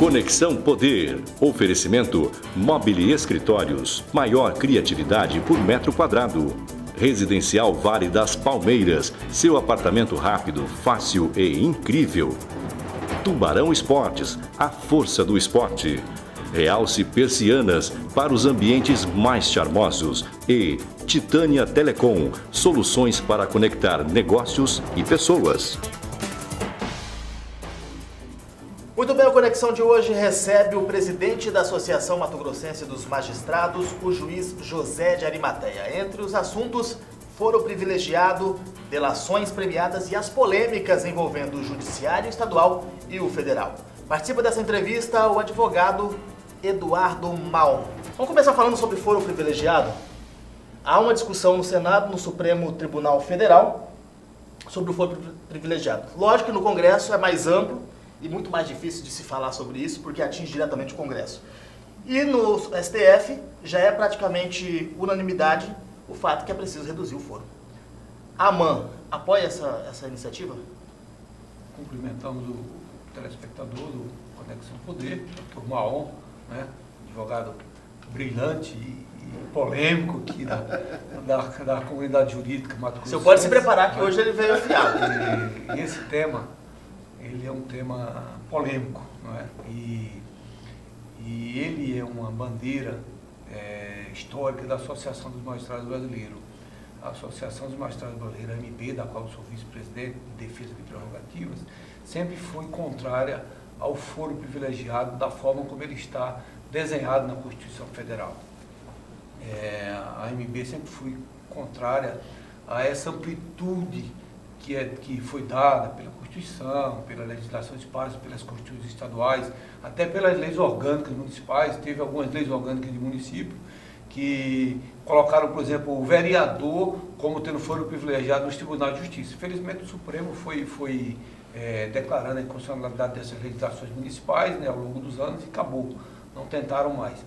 Conexão Poder. Oferecimento Mobile Escritórios. Maior criatividade por metro quadrado. Residencial Vale das Palmeiras. Seu apartamento rápido, fácil e incrível. Tubarão Esportes. A força do esporte. Realce Persianas para os ambientes mais charmosos. E Titânia Telecom. Soluções para conectar negócios e pessoas. Muito bem, a Conexão de hoje recebe o presidente da Associação Mato Grossense dos Magistrados, o juiz José de Arimateia. Entre os assuntos, foro privilegiado, delações premiadas e as polêmicas envolvendo o Judiciário Estadual e o Federal. Participa dessa entrevista o advogado Eduardo Malm. Vamos começar falando sobre foro privilegiado. Há uma discussão no Senado, no Supremo Tribunal Federal, sobre o foro privilegiado. Lógico que no Congresso é mais amplo e muito mais difícil de se falar sobre isso, porque atinge diretamente o Congresso. E no STF já é praticamente unanimidade o fato que é preciso reduzir o foro. A AMAN apoia essa iniciativa? Cumprimentamos o telespectador do Conexão Poder, Dr. Malm, né? Advogado brilhante e polêmico aqui da comunidade jurídica Mato Grossense. O senhor pode se preparar que hoje ele veio afiado. E esse tema, ele é um tema polêmico, não é? E ele é uma bandeira histórica da Associação dos Magistrados Brasileiros. A Associação dos Magistrados Brasileiros, a AMB, da qual eu sou vice-presidente de defesa de prerrogativas, sempre foi contrária ao foro privilegiado da forma como ele está desenhado na Constituição Federal. A AMB sempre foi contrária a essa amplitude que foi dada pela Constituição, pela legislação esparsa, pelas constituições estaduais, até pelas leis orgânicas municipais. Teve algumas leis orgânicas de município que colocaram, por exemplo, o vereador como tendo foro privilegiado nos tribunais de justiça. Infelizmente, o Supremo foi declarando a inconstitucionalidade dessas legislações municipais, né, ao longo dos anos, e acabou. Não tentaram mais.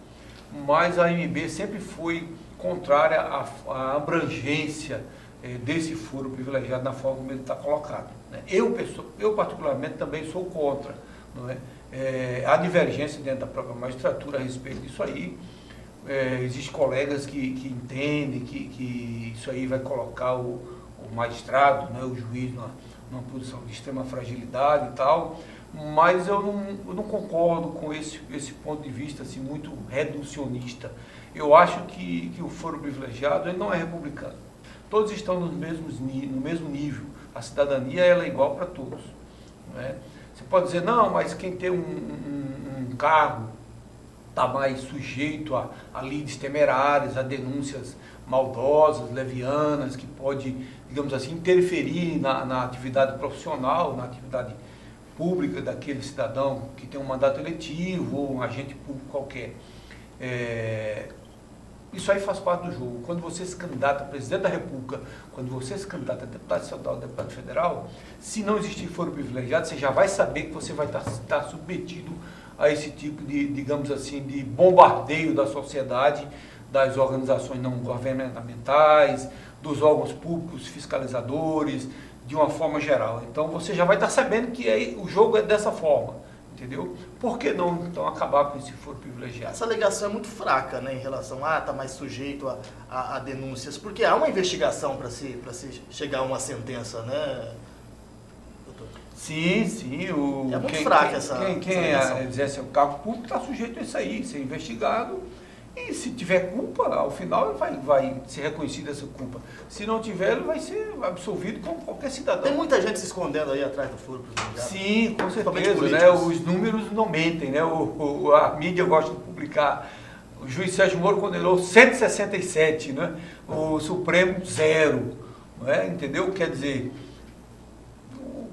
Mas a AMB sempre foi contrária à abrangência desse foro privilegiado na forma como ele está colocado, né? Eu particularmente também sou contra, não é? Há divergência dentro da própria magistratura a respeito disso aí. Existem colegas que entendem que isso aí vai colocar o magistrado, né, o juiz numa posição de extrema fragilidade e tal, mas eu não concordo com esse ponto de vista assim, muito reducionista. Eu acho que o foro privilegiado ele não é republicano. Todos estão no mesmo nível. A cidadania ela é igual para todos, não é? Você pode dizer, não, mas quem tem um cargo está mais sujeito a lides temerárias, a denúncias maldosas, levianas, que pode, digamos assim, interferir na atividade profissional, na atividade pública daquele cidadão que tem um mandato eletivo ou um agente público qualquer. Isso aí faz parte do jogo. Quando você se candidata a presidente da República, quando você se candidata a deputado estadual, deputado federal, se não existir foro privilegiado, você já vai saber que você vai estar submetido a esse tipo de, digamos assim, de bombardeio da sociedade, das organizações não governamentais, dos órgãos públicos fiscalizadores, de uma forma geral. Então você já vai estar sabendo que o jogo é dessa forma, entendeu? Por que não então acabar com esse foro privilegiado? Essa alegação é muito fraca, né, em relação a está mais sujeito a denúncias, porque há uma investigação para se chegar a uma sentença, né, doutor? Sim. É muito fraca essa quem exerce o cargo público está sujeito a isso aí, ser investigado. E se tiver culpa, ao final vai ser reconhecida essa culpa. Se não tiver, ele vai ser absolvido como qualquer cidadão. Tem muita gente se escondendo aí atrás do foro privilegiado. Sim, com certeza, né? Os números não mentem, né? A mídia gosta de publicar. O juiz Sérgio Moro condenou 167, né? O Supremo 0, não é? Entendeu? Quer dizer,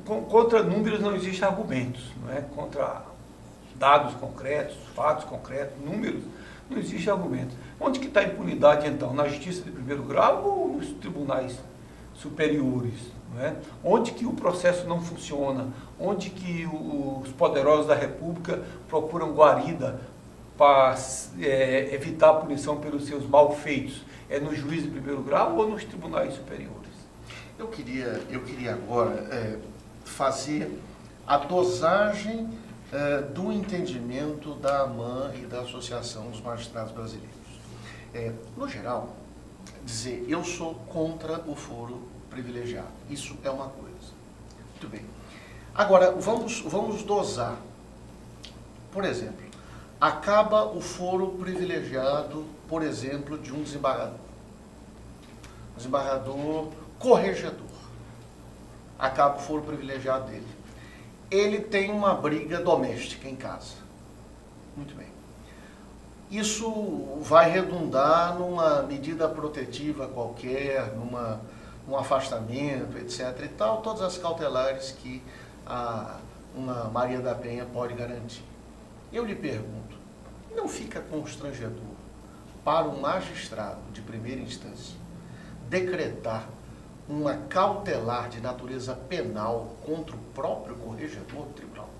contra números não existem argumentos, não é? Contra dados concretos, fatos concretos, números, não existe argumento. Onde que está a impunidade, então? Na justiça de primeiro grau ou nos tribunais superiores? Não é? Onde que o processo não funciona? Onde que os poderosos da República procuram guarida para evitar a punição pelos seus malfeitos? É no juiz de primeiro grau ou nos tribunais superiores? Eu queria agora fazer a dosagem do entendimento da AMAN e da Associação dos Magistrados Brasileiros. No geral, dizer eu sou contra o foro privilegiado, isso é uma coisa. Muito bem. Agora, vamos dosar. Por exemplo, acaba o foro privilegiado, por exemplo, de um desembargador. Desembargador corregedor. Acaba o foro privilegiado dele. Ele tem uma briga doméstica em casa. Muito bem. Isso vai redundar numa medida protetiva qualquer, num afastamento, etc. e tal, todas as cautelares que uma Maria da Penha pode garantir. Eu lhe pergunto, não fica constrangedor para um magistrado de primeira instância decretar uma cautelar de natureza penal contra o próprio corregedor do tribunal?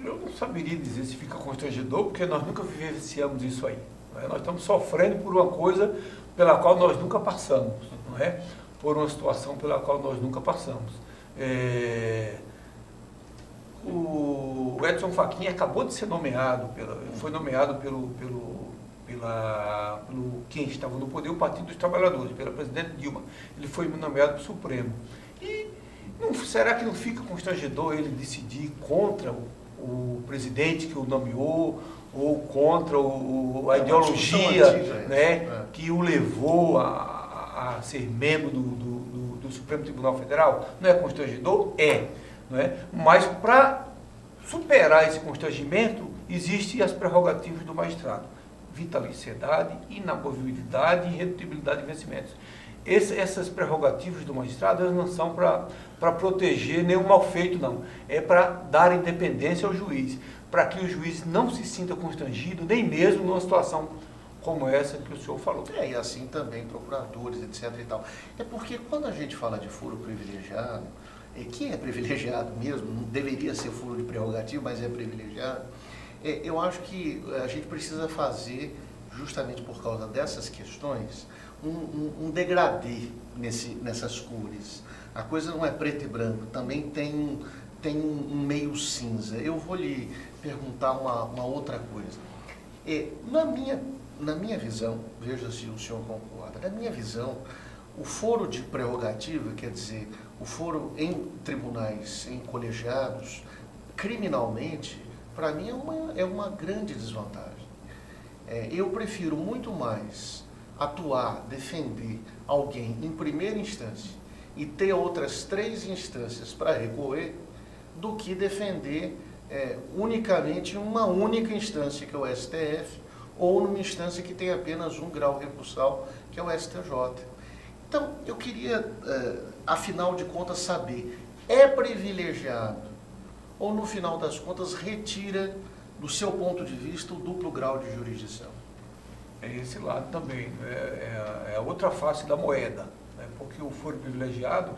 Eu não saberia dizer se fica constrangedor, porque nós nunca vivenciamos isso aí. Não é? Nós estamos sofrendo por uma coisa pela qual nós nunca passamos, não é? Por uma situação pela qual nós nunca passamos. O Edson Fachin acabou de ser nomeado, foi nomeado pelo quem estava no poder, o Partido dos Trabalhadores, pela presidente Dilma. Ele foi nomeado para o Supremo. E será que não fica constrangedor ele decidir contra o presidente que o nomeou, ou contra a ideologia antiga, que o levou a ser membro do Supremo Tribunal Federal? Não é constrangedor? Não é? Mas para superar esse constrangimento, existem as prerrogativas do magistrado: vitaliciedade, inamovibilidade e irredutibilidade de vencimentos. Essas prerrogativas do magistrado, elas não são para proteger nenhum mal feito, não. É para dar independência ao juiz, para que o juiz não se sinta constrangido, nem mesmo numa situação como essa que o senhor falou. E assim também procuradores, etc. e tal. É porque quando a gente fala de foro privilegiado, que é privilegiado mesmo, não deveria ser foro de prerrogativa, mas é privilegiado, eu acho que a gente precisa fazer, justamente por causa dessas questões, um degradê nessas cores. A coisa não é preto e branco, também tem um meio cinza. Eu vou lhe perguntar uma outra coisa. Na minha visão, veja se o senhor concorda, na minha visão, o foro de prerrogativa, quer dizer, o foro em tribunais, em colegiados, criminalmente, para mim é uma grande desvantagem. Eu prefiro muito mais atuar, defender alguém em primeira instância e ter outras 3 instâncias para recorrer, do que defender unicamente uma única instância, que é o STF, ou numa instância que tem apenas um grau recursal, que é o STJ. Então, eu queria, afinal de contas, saber, é privilegiado ou, no final das contas, retira, do seu ponto de vista, o duplo grau de jurisdição? É esse lado também, é a outra face da moeda, né? Porque o foro privilegiado,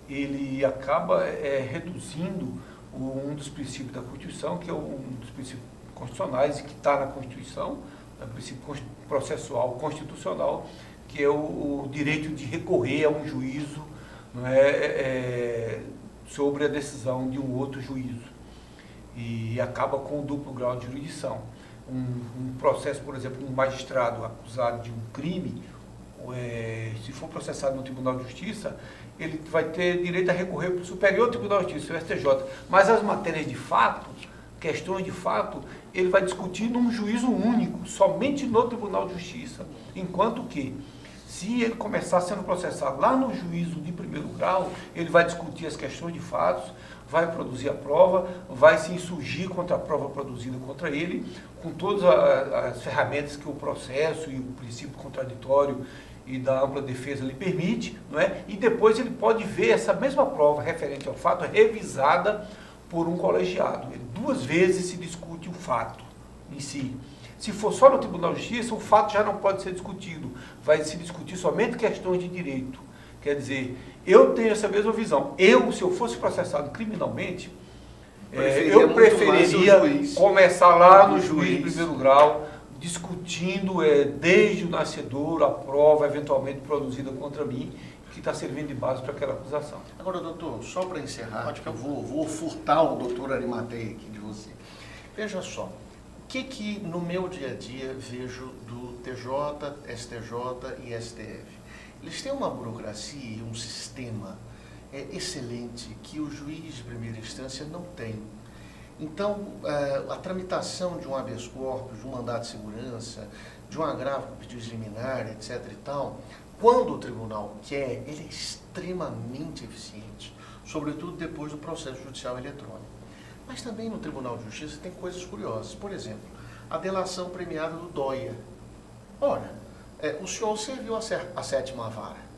ele acaba reduzindo um dos princípios da Constituição, que é um dos princípios constitucionais e que está na Constituição, o princípio processual constitucional, que é o direito de recorrer a um juízo, não sobre a decisão de um outro juízo. E acaba com o duplo grau de jurisdição. Um processo, por exemplo, um magistrado acusado de um crime, se for processado no Tribunal de Justiça, ele vai ter direito a recorrer para o Superior Tribunal de Justiça, o STJ. Mas as matérias de fato, questões de fato, ele vai discutir num juízo único, somente no Tribunal de Justiça. Enquanto que, se ele começar sendo processado lá no juízo de primeiro grau, ele vai discutir as questões de fatos, vai produzir a prova, vai se insurgir contra a prova produzida contra ele, com todas as ferramentas que o processo e o princípio contraditório e da ampla defesa lhe permite, não é? E depois ele pode ver essa mesma prova referente ao fato revisada por um colegiado. 2 vezes se discute o fato em si. Se for só no Tribunal de Justiça, o fato já não pode ser discutido. Vai se discutir somente questões de direito. Quer dizer, eu tenho essa mesma visão. Se eu fosse processado criminalmente, eu preferiria começar lá no juiz de primeiro grau, discutindo desde o nascedor a prova eventualmente produzida contra mim, que está servindo de base para aquela acusação. Agora, doutor, só para encerrar, eu vou furtar o doutor Arimateia aqui de você. Veja só, o que no meu dia a dia vejo do TJ, STJ e STF? Eles têm uma burocracia e um sistema excelente que o juiz de primeira instância não tem. Então, a tramitação de um habeas corpus, de um mandado de segurança, de um agravo com pedido de liminar, etc. e tal, quando o tribunal quer, ele é extremamente eficiente, sobretudo depois do processo judicial eletrônico. Mas também no Tribunal de Justiça tem coisas curiosas. Por exemplo, a delação premiada do Dóia. Ora, o senhor serviu a 7ª vara.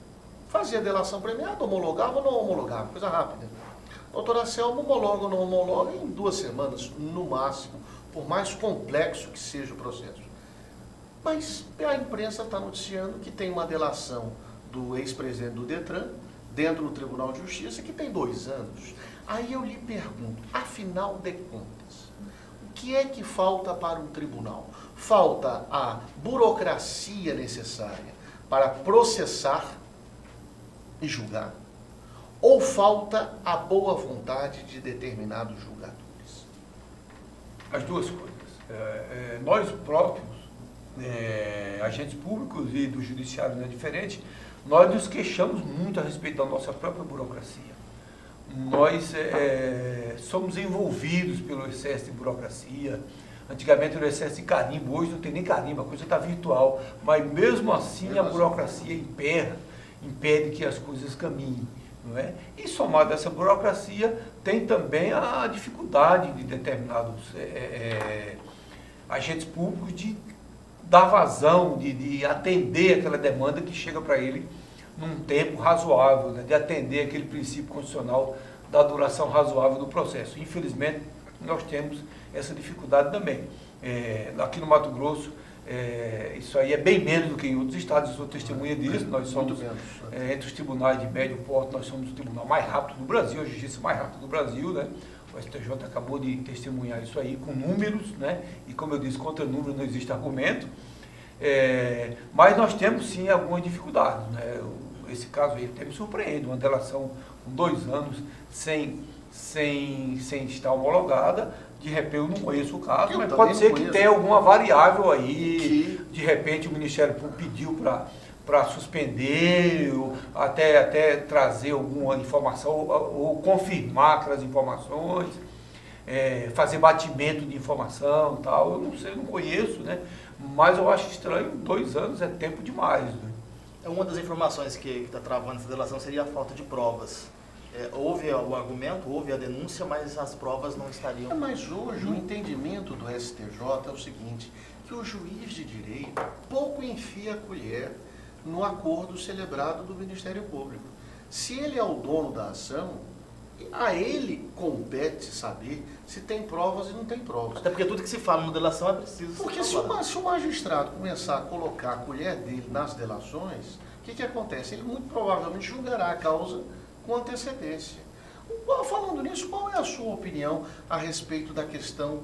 Fazia delação premiada, homologava ou não homologava, coisa rápida. Doutora Selma homologa ou não homologa em 2 semanas, no máximo, por mais complexo que seja o processo. Mas a imprensa está noticiando que tem uma delação do ex-presidente do Detran, dentro do Tribunal de Justiça, que tem 2 anos. Aí eu lhe pergunto, afinal de contas, o que é que falta para um tribunal? Falta a burocracia necessária para processar e julgar? Ou falta a boa vontade de determinados julgadores? As duas coisas. Nós próprios, agentes públicos e do judiciário não é diferente, nós nos queixamos muito a respeito da nossa própria burocracia. Nós somos envolvidos pelo excesso de burocracia. Antigamente era o excesso de carimbo, hoje não tem nem carimbo, a coisa está virtual. Mas mesmo assim a burocracia impede que as coisas caminhem. Não é? E somado a essa burocracia, tem também a dificuldade de determinados agentes públicos de dar vazão, de atender aquela demanda que chega para ele num tempo razoável, né? De atender aquele princípio constitucional da duração razoável do processo. Infelizmente, nós temos essa dificuldade também. Aqui no Mato Grosso, isso aí é bem menos do que em outros estados, eu sou testemunha disso. Nós somos, entre os tribunais de médio porte, nós somos o tribunal mais rápido do Brasil, a justiça mais rápida do Brasil, né? O STJ acabou de testemunhar isso aí com números, né? E como eu disse, contra números não existe argumento. Mas nós temos sim algumas dificuldades, né? Esse caso aí até me surpreende, uma delação com 2 anos sem estar homologada. De repente eu não conheço o caso, mas pode ser que tenha alguma variável aí, de repente o Ministério Público pediu para suspender, ou até trazer alguma informação, ou confirmar aquelas informações, fazer batimento de informação e tal. Eu não sei, eu não conheço, né? Mas eu acho estranho, 2 anos é tempo demais, né? Uma das informações que está travando essa delação seria a falta de provas. Houve o argumento, houve a denúncia, mas as provas não estariam... Mas hoje o entendimento do STJ é o seguinte, que o juiz de direito pouco enfia a colher no acordo celebrado do Ministério Público. Se ele é o dono da ação, a ele compete saber se tem provas e não tem provas. Até porque tudo que se fala na delação é preciso... Porque se o magistrado começar a colocar a colher dele nas delações, o que acontece? Ele muito provavelmente julgará a causa com antecedência. Falando nisso, qual é a sua opinião a respeito da questão,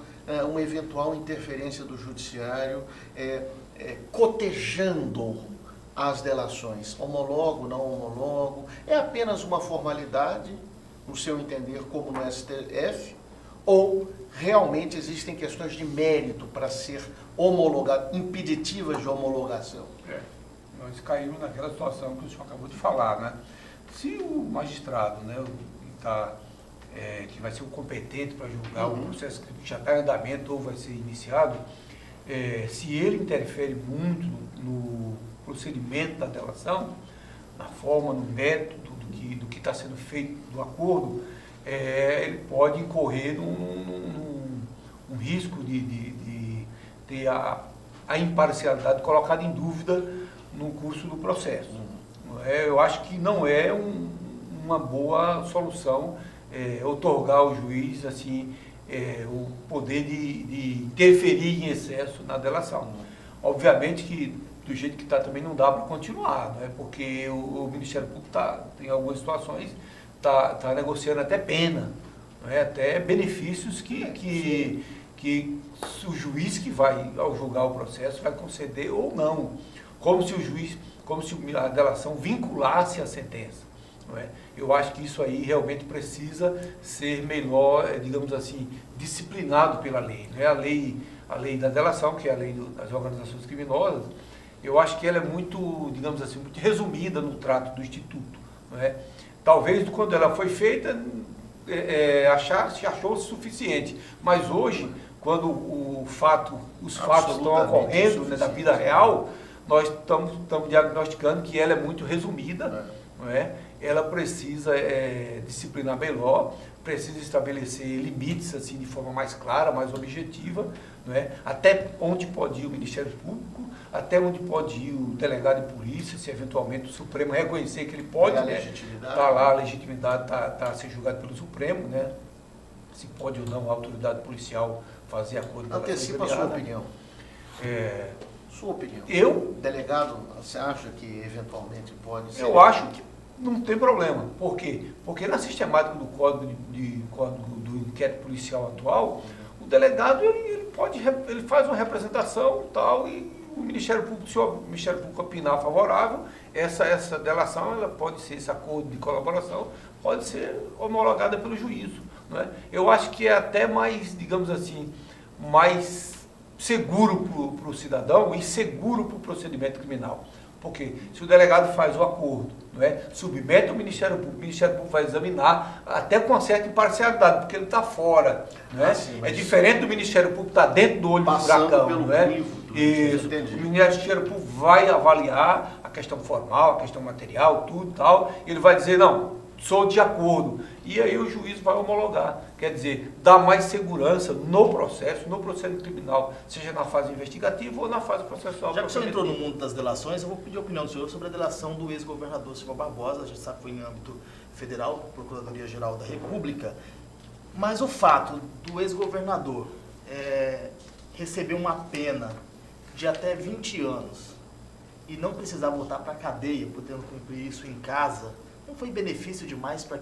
uma eventual interferência do judiciário cotejando as delações? Homologo, não homologo? É apenas uma formalidade, no seu entender, como no STF? Ou realmente existem questões de mérito para ser homologado, impeditivas de homologação? Nós caímos naquela situação que o senhor acabou de falar, né? Se o magistrado, né, que vai ser o competente para julgar o processo que já está em andamento ou vai ser iniciado, se ele interfere muito no procedimento da delação, na forma, no método do que está sendo feito do acordo, ele pode incorrer num risco de ter a imparcialidade colocada em dúvida no curso do processo. Eu acho que não é uma boa solução outorgar ao juiz assim, o poder de interferir em excesso na delação. Obviamente que do jeito que está também não dá para continuar, né? Porque o Ministério Público tem algumas situações, está negociando até pena, né? Até benefícios que o juiz que vai, ao julgar o processo, vai conceder ou não. como se a delação vinculasse a sentença. Não é? Eu acho que isso aí realmente precisa ser melhor, digamos assim, disciplinado pela lei. Não é? A lei da delação, que é a lei das organizações criminosas, eu acho que ela é muito, digamos assim, muito resumida no trato do Instituto. Não é? Talvez quando ela foi feita, achou suficiente, mas hoje, quando os fatos estão ocorrendo, né, da vida real, nós estamos diagnosticando que ela é muito resumida, não é? Ela precisa disciplinar melhor, precisa estabelecer limites assim, de forma mais clara, mais objetiva, não é? Até onde pode ir o Ministério Público, até onde pode ir o delegado de polícia, se eventualmente o Supremo reconhecer que ele pode, está lá, a legitimidade está a ser julgado pelo Supremo, né? Se pode ou não a autoridade policial fazer acordo com a Antecipa a sua opinião. Sua opinião. Delegado, você acha que eventualmente pode ser? Eu acho que não tem problema. Por quê? Porque na sistemática do Código do Inquérito Policial atual, o delegado ele faz uma representação tal, e o Ministério Público, se o Ministério Público opinar favorável, essa delação, ela pode ser, esse acordo de colaboração, pode ser homologada pelo juízo. Não é? Eu acho que é até mais, digamos assim, mais seguro para o cidadão e seguro para o procedimento criminal. Porque se o delegado faz o acordo, não é? Submete ao Ministério Público, o Ministério Público vai examinar até com uma certa imparcialidade, porque ele está fora. Não é? Sim, é diferente do Ministério Público estar dentro do olho do furacão. Não é? Isso. O Ministério Público vai avaliar a questão formal, a questão material, tudo e tal, e ele vai dizer, não, sou de acordo. E aí o juiz vai homologar. Quer dizer, dá mais segurança no procedimento criminal, seja na fase investigativa ou na fase processual. Já que o senhor entrou no mundo das delações, eu vou pedir a opinião do senhor sobre a delação do ex-governador Silva Barbosa. A gente sabe que foi em âmbito federal, Procuradoria-Geral da República. Mas o fato do ex-governador receber uma pena de até 20 anos e não precisar voltar para a cadeia, podendo cumprir isso em casa, não foi benefício demais para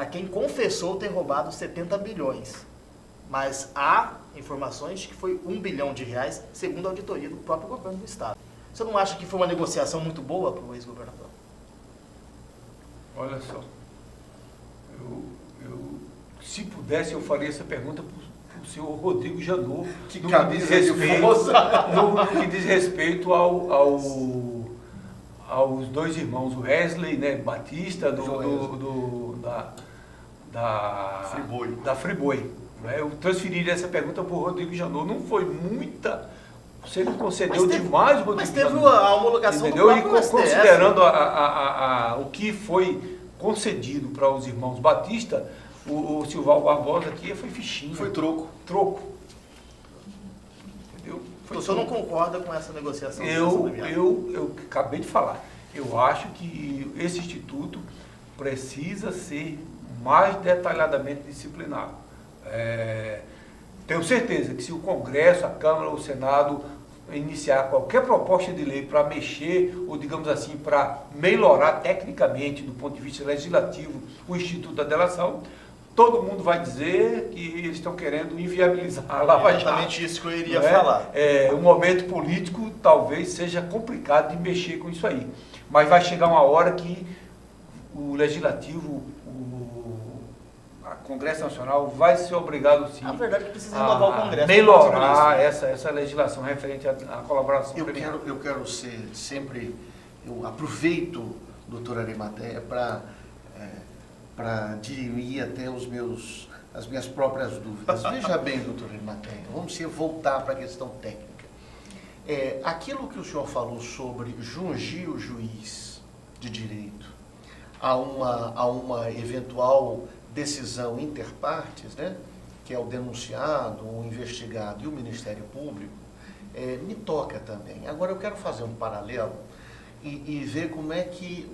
quem confessou ter roubado 70 bilhões. Mas há informações de que foi R$1 bilhão, segundo a auditoria do próprio governo do Estado. Você não acha que foi uma negociação muito boa para o ex-governador? Olha só, se pudesse, eu faria essa pergunta para o senhor Rodrigo Janot, no que diz respeito aos dois irmãos, o Wesley, né, Batista, da Friboi. Né? Eu transferi essa pergunta para o Rodrigo Janot. Não foi muita. Você não concedeu demais, Rodrigo. Mas teve a homologação do próprio STF. Considerando o que foi concedido para os irmãos Batista, o Silval Barbosa aqui foi fichinha. Foi troco. Entendeu? O senhor não concorda com essa negociação? Eu acabei de falar. Eu acho que esse instituto precisa ser mais detalhadamente disciplinado. Tenho certeza que se o Congresso, a Câmara ou o Senado iniciar qualquer proposta de lei para mexer, ou digamos assim, para melhorar tecnicamente, do ponto de vista legislativo, o Instituto da Delação, todo mundo vai dizer que eles estão querendo inviabilizar a Lava Jato. Exatamente isso que eu iria falar. O momento político talvez seja complicado de mexer com isso aí. Mas vai chegar uma hora que o Legislativo, a Congresso Nacional vai ser obrado sim a verdade é que precisa renovar o Congresso. Melhorar essa legislação referente à colaboração. Eu quero ser sempre, eu aproveito, doutor Arimateia, para dirimir até as minhas próprias dúvidas. Veja bem, doutor Arimateia, vamos voltar para a questão técnica. Aquilo que o senhor falou sobre jungir o juiz de direito a uma eventual decisão interpartes, né, que é o denunciado, o investigado e o Ministério Público, me toca também. Agora eu quero fazer um paralelo e ver como é que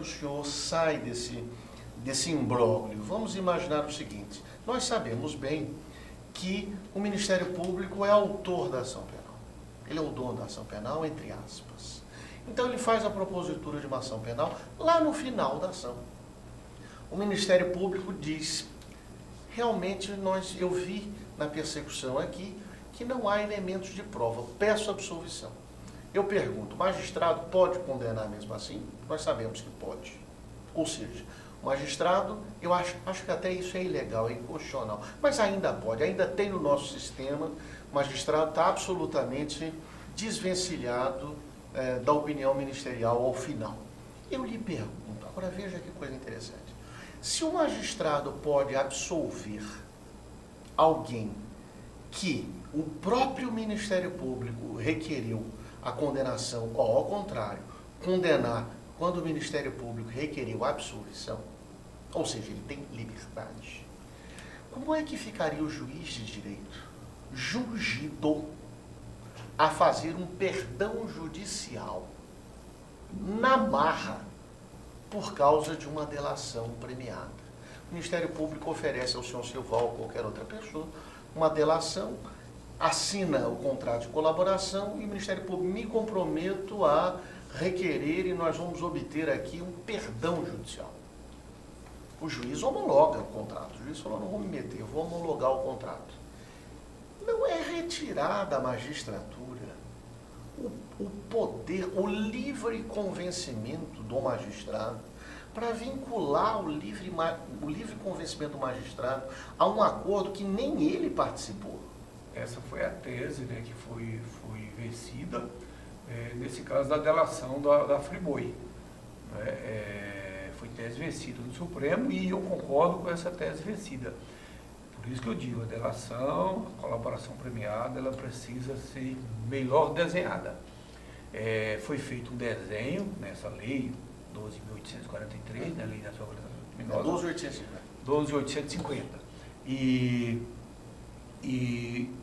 o senhor sai desse imbróglio. Vamos imaginar o seguinte: nós sabemos bem que o Ministério Público é autor da ação penal. Ele é o dono da ação penal, entre aspas. Então ele faz a propositura de uma ação penal lá no final da ação. O Ministério Público diz: realmente eu vi na persecução aqui que não há elementos de prova, peço absolvição. Eu pergunto, o magistrado pode condenar mesmo assim? Nós sabemos que pode. Ou seja, o magistrado, eu acho que até isso é ilegal, é inconstitucional, mas ainda pode, ainda tem no nosso sistema, o magistrado está absolutamente desvencilhado da opinião ministerial ao final. Eu lhe pergunto, agora veja que coisa interessante, se o magistrado pode absolver alguém que o próprio Ministério Público requeriu a condenação, ou ao contrário, condenar quando o Ministério Público requeriu a absolvição, ou seja, ele tem liberdade, como é que ficaria o juiz de direito jungido a fazer um perdão judicial na marra por causa de uma delação premiada? O Ministério Público oferece ao senhor Silval ou qualquer outra pessoa uma delação, assina o contrato de colaboração e o Ministério Público me comprometo a requerer e nós vamos obter aqui um perdão judicial. O juiz homologa o contrato. O juiz falou, não vou me meter, eu vou homologar o contrato. Não é retirar da magistratura o poder, o livre convencimento do magistrado para vincular o livre convencimento do magistrado a um acordo que nem ele participou. Essa foi a tese, né, que foi vencida, nesse caso da delação da Friboi. Foi tese vencida no Supremo e eu concordo com essa tese vencida. Por isso que eu digo, a delação, a colaboração premiada, ela precisa ser melhor desenhada. Foi feito um desenho nessa lei 12.843, né, Lei da Organização Criminosa. 12.850. E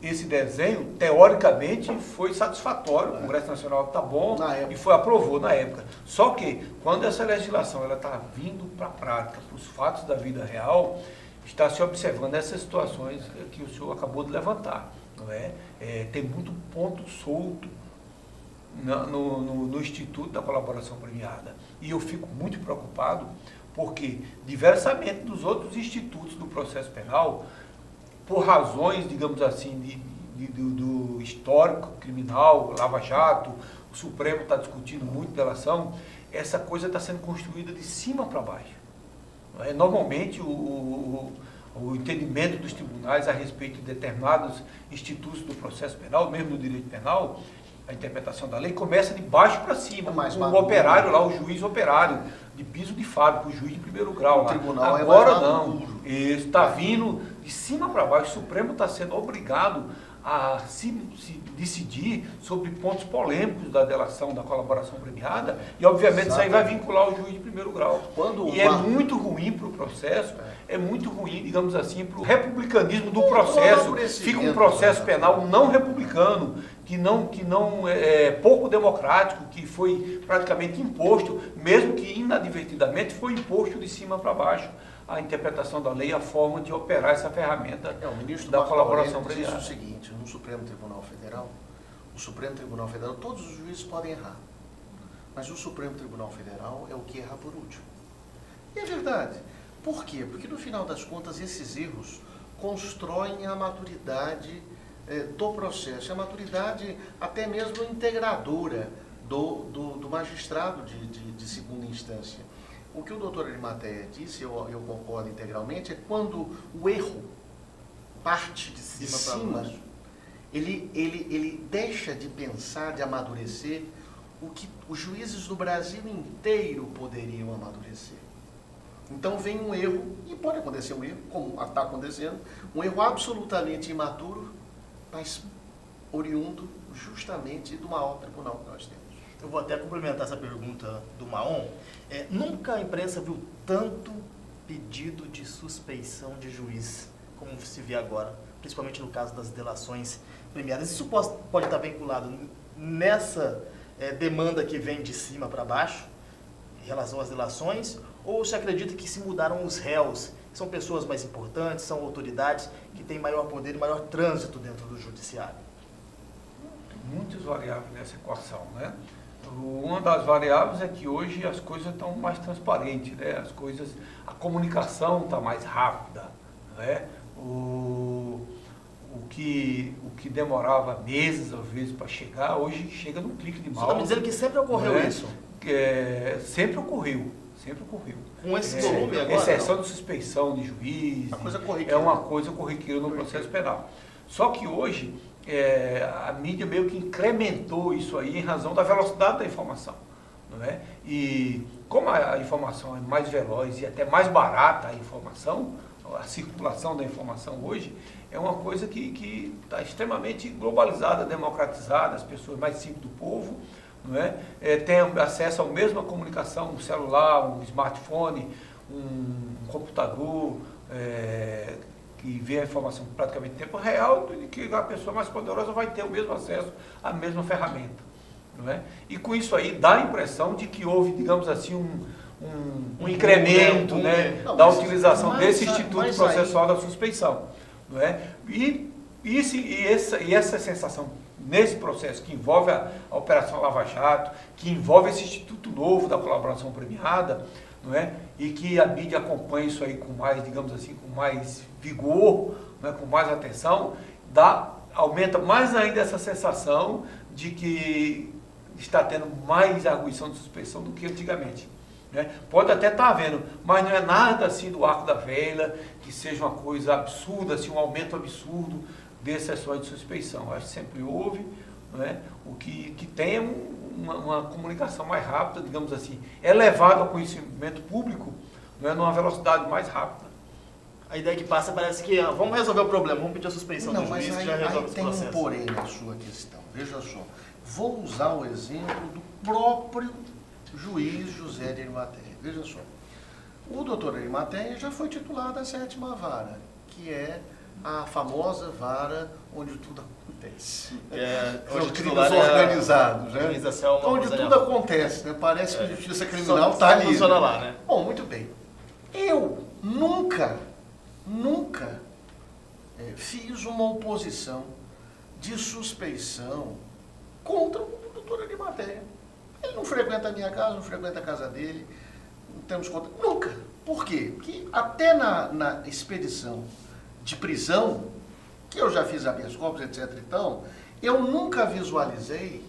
esse desenho, teoricamente, foi satisfatório, o Congresso Nacional está bom e aprovou na época. Só que, quando essa legislação está vindo para a prática, para os fatos da vida real, está se observando essas situações que o senhor acabou de levantar. Não é? Tem muito ponto solto no Instituto da Colaboração Premiada. E eu fico muito preocupado porque, diversamente dos outros institutos do processo penal, por razões, digamos assim, do histórico criminal, Lava Jato, o Supremo está discutindo muito delação, essa coisa está sendo construída de cima para baixo. Normalmente, o entendimento dos tribunais a respeito de determinados institutos do processo penal, mesmo do direito penal, a interpretação da lei começa de baixo para cima. O operário lá, o juiz operário, de piso de fábrica, o juiz de primeiro grau. O tribunal agora não. Está vindo de cima para baixo. O Supremo está sendo obrigado a se decidir sobre pontos polêmicos da delação, da colaboração premiada, e obviamente isso aí vai vincular o juiz de primeiro grau. É muito ruim para o processo, é muito ruim, digamos assim, para o republicanismo do processo. Fica um processo penal não republicano, que não é pouco democrático, que foi praticamente imposto, mesmo que inadvertidamente foi imposto de cima para baixo a interpretação da lei, a forma de operar essa ferramenta da colaboração premiada. Diz o seguinte, no Supremo Tribunal Federal, todos os juízes podem errar, mas o Supremo Tribunal Federal é o que erra por último. E é verdade. Por quê? Porque no final das contas esses erros constroem a maturidade do processo, a maturidade até mesmo integradora do magistrado de segunda instância. O que o doutor Arimateia disse, eu concordo integralmente, é quando o erro parte de cima para baixo, ele deixa de pensar, de amadurecer o que os juízes do Brasil inteiro poderiam amadurecer. Então vem um erro, e pode acontecer um erro, como está acontecendo, um erro absolutamente imaturo, mas oriundo justamente do maior tribunal que nós temos. Eu vou até complementar essa pergunta do Maon. Nunca a imprensa viu tanto pedido de suspeição de juiz como se vê agora, principalmente no caso das delações premiadas. Isso pode estar vinculado nessa demanda que vem de cima para baixo, em relação às delações, ou se acredita que se mudaram os réus, que são pessoas mais importantes, são autoridades que têm maior poder e maior trânsito dentro do judiciário? Tem muitas variáveis nessa equação, né? Uma das variáveis é que hoje as coisas estão mais transparentes, né? A comunicação está mais rápida, né? O que que demorava meses, às vezes, para chegar, hoje chega num clique de Você mouse. está me dizendo que sempre ocorreu isso? Sempre ocorreu. Com esse volume agora? Exceção de suspeição de juiz. Uma coisa corriqueira. É uma coisa corriqueira no processo penal. Só que hoje, a mídia meio que incrementou isso aí em razão da velocidade da informação. Não é? E como a informação é mais veloz e até mais barata a informação, a circulação da informação hoje, é uma coisa que está extremamente globalizada, democratizada, as pessoas mais simples do povo, não é? Tem acesso à mesma comunicação, um celular, um smartphone, um computador, que vê a informação praticamente em tempo real, e que a pessoa mais poderosa vai ter o mesmo acesso à mesma ferramenta. Não é? E com isso aí dá a impressão de que houve, digamos assim, um incremento, né, da utilização desse instituto processual da suspeição. Não é? E essa sensação nesse processo que envolve a Operação Lava Jato, que envolve esse instituto novo da colaboração premiada, não é? E que a mídia acompanha isso aí com mais, digamos assim, com mais vigor, não é? Com mais atenção, aumenta mais ainda essa sensação de que está tendo mais arguição de suspeição do que antigamente. Né? Pode até estar havendo, mas não é nada assim do arco da velha, que seja uma coisa absurda, assim, um aumento absurdo de exceções de suspeição. Acho que sempre houve, não é? O que tem uma comunicação mais rápida, digamos assim, elevada ao conhecimento público, não é, numa velocidade mais rápida. A ideia que passa parece que vamos resolver o problema, vamos pedir a suspeição do juiz, mas já resolve esse tem processo. um porém na sua questão. Veja só, vou usar o exemplo do próprio juiz José de Arimateia. Veja só, o doutor Arimateia já foi titular da 7ª Vara, que é a famosa vara onde tudo acontece. Onde os crimes organizados, né? Onde tudo acontece, né? Parece que a justiça criminal está ali. Funciona lá, né? Bom, muito bem. Eu nunca fiz uma oposição de suspeição contra o doutor Arimateia. Ele não frequenta a minha casa, não frequenta a casa dele, não temos conta. Nunca. Por quê? Porque até na expedição de prisão, que eu já fiz habeas corpus, etc. Então, eu nunca visualizei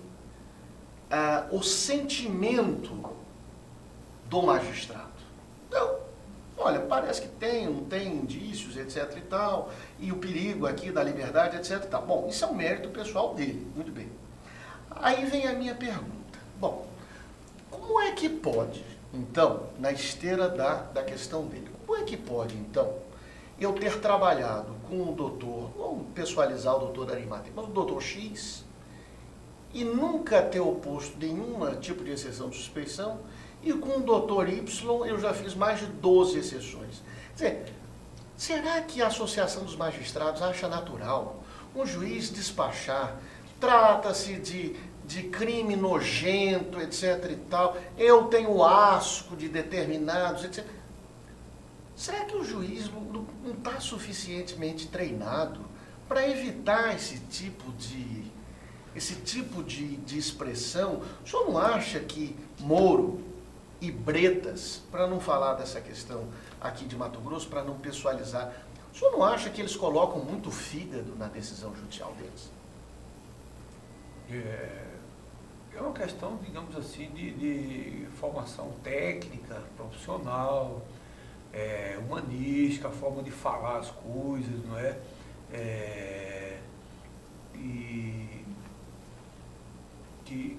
o sentimento do magistrado. Não. Olha, parece que não tem indícios, etc. e tal, e o perigo aqui da liberdade, etc. e tal. Bom, isso é um mérito pessoal dele, muito bem. Aí vem a minha pergunta. Bom, como é que pode, então, na esteira da questão dele, como é que pode, então, eu ter trabalhado com o doutor, vamos pessoalizar o doutor Arimateia, mas o doutor X, e nunca ter oposto nenhum tipo de exceção de suspeição, e com o doutor Y eu já fiz mais de 12 exceções. Quer dizer, será que a Associação dos Magistrados acha natural um juiz despachar, trata-se de crime nojento, etc. e tal, eu tenho asco de determinados, etc. Será que o juiz não está suficientemente treinado para evitar esse tipo de expressão? O senhor não acha que Moro e Bretas, para não falar dessa questão aqui de Mato Grosso, para não pessoalizar, o senhor não acha que eles colocam muito fígado na decisão judicial deles? É uma questão, digamos assim, de formação técnica, profissional, humanística, a forma de falar as coisas, não é? E que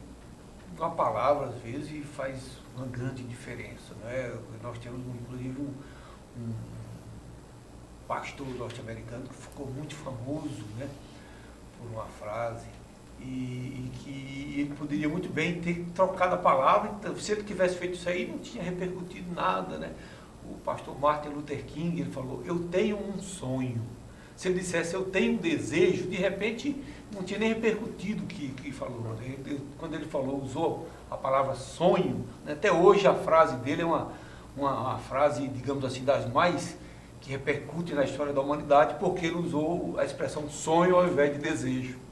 uma palavra, às vezes, faz uma grande diferença, não é? Nós temos, inclusive, um pastor norte-americano que ficou muito famoso, né, por uma frase, e que ele poderia muito bem ter trocado a palavra. Então, se ele tivesse feito isso aí, não tinha repercutido nada, né? O pastor Martin Luther King, ele falou, eu tenho um sonho. Se ele dissesse, eu tenho um desejo, de repente, não tinha nem repercutido o que falou. Quando ele falou, usou a palavra sonho, né? Até hoje a frase dele é uma frase, digamos assim, das mais que repercute na história da humanidade, porque ele usou a expressão sonho ao invés de desejo.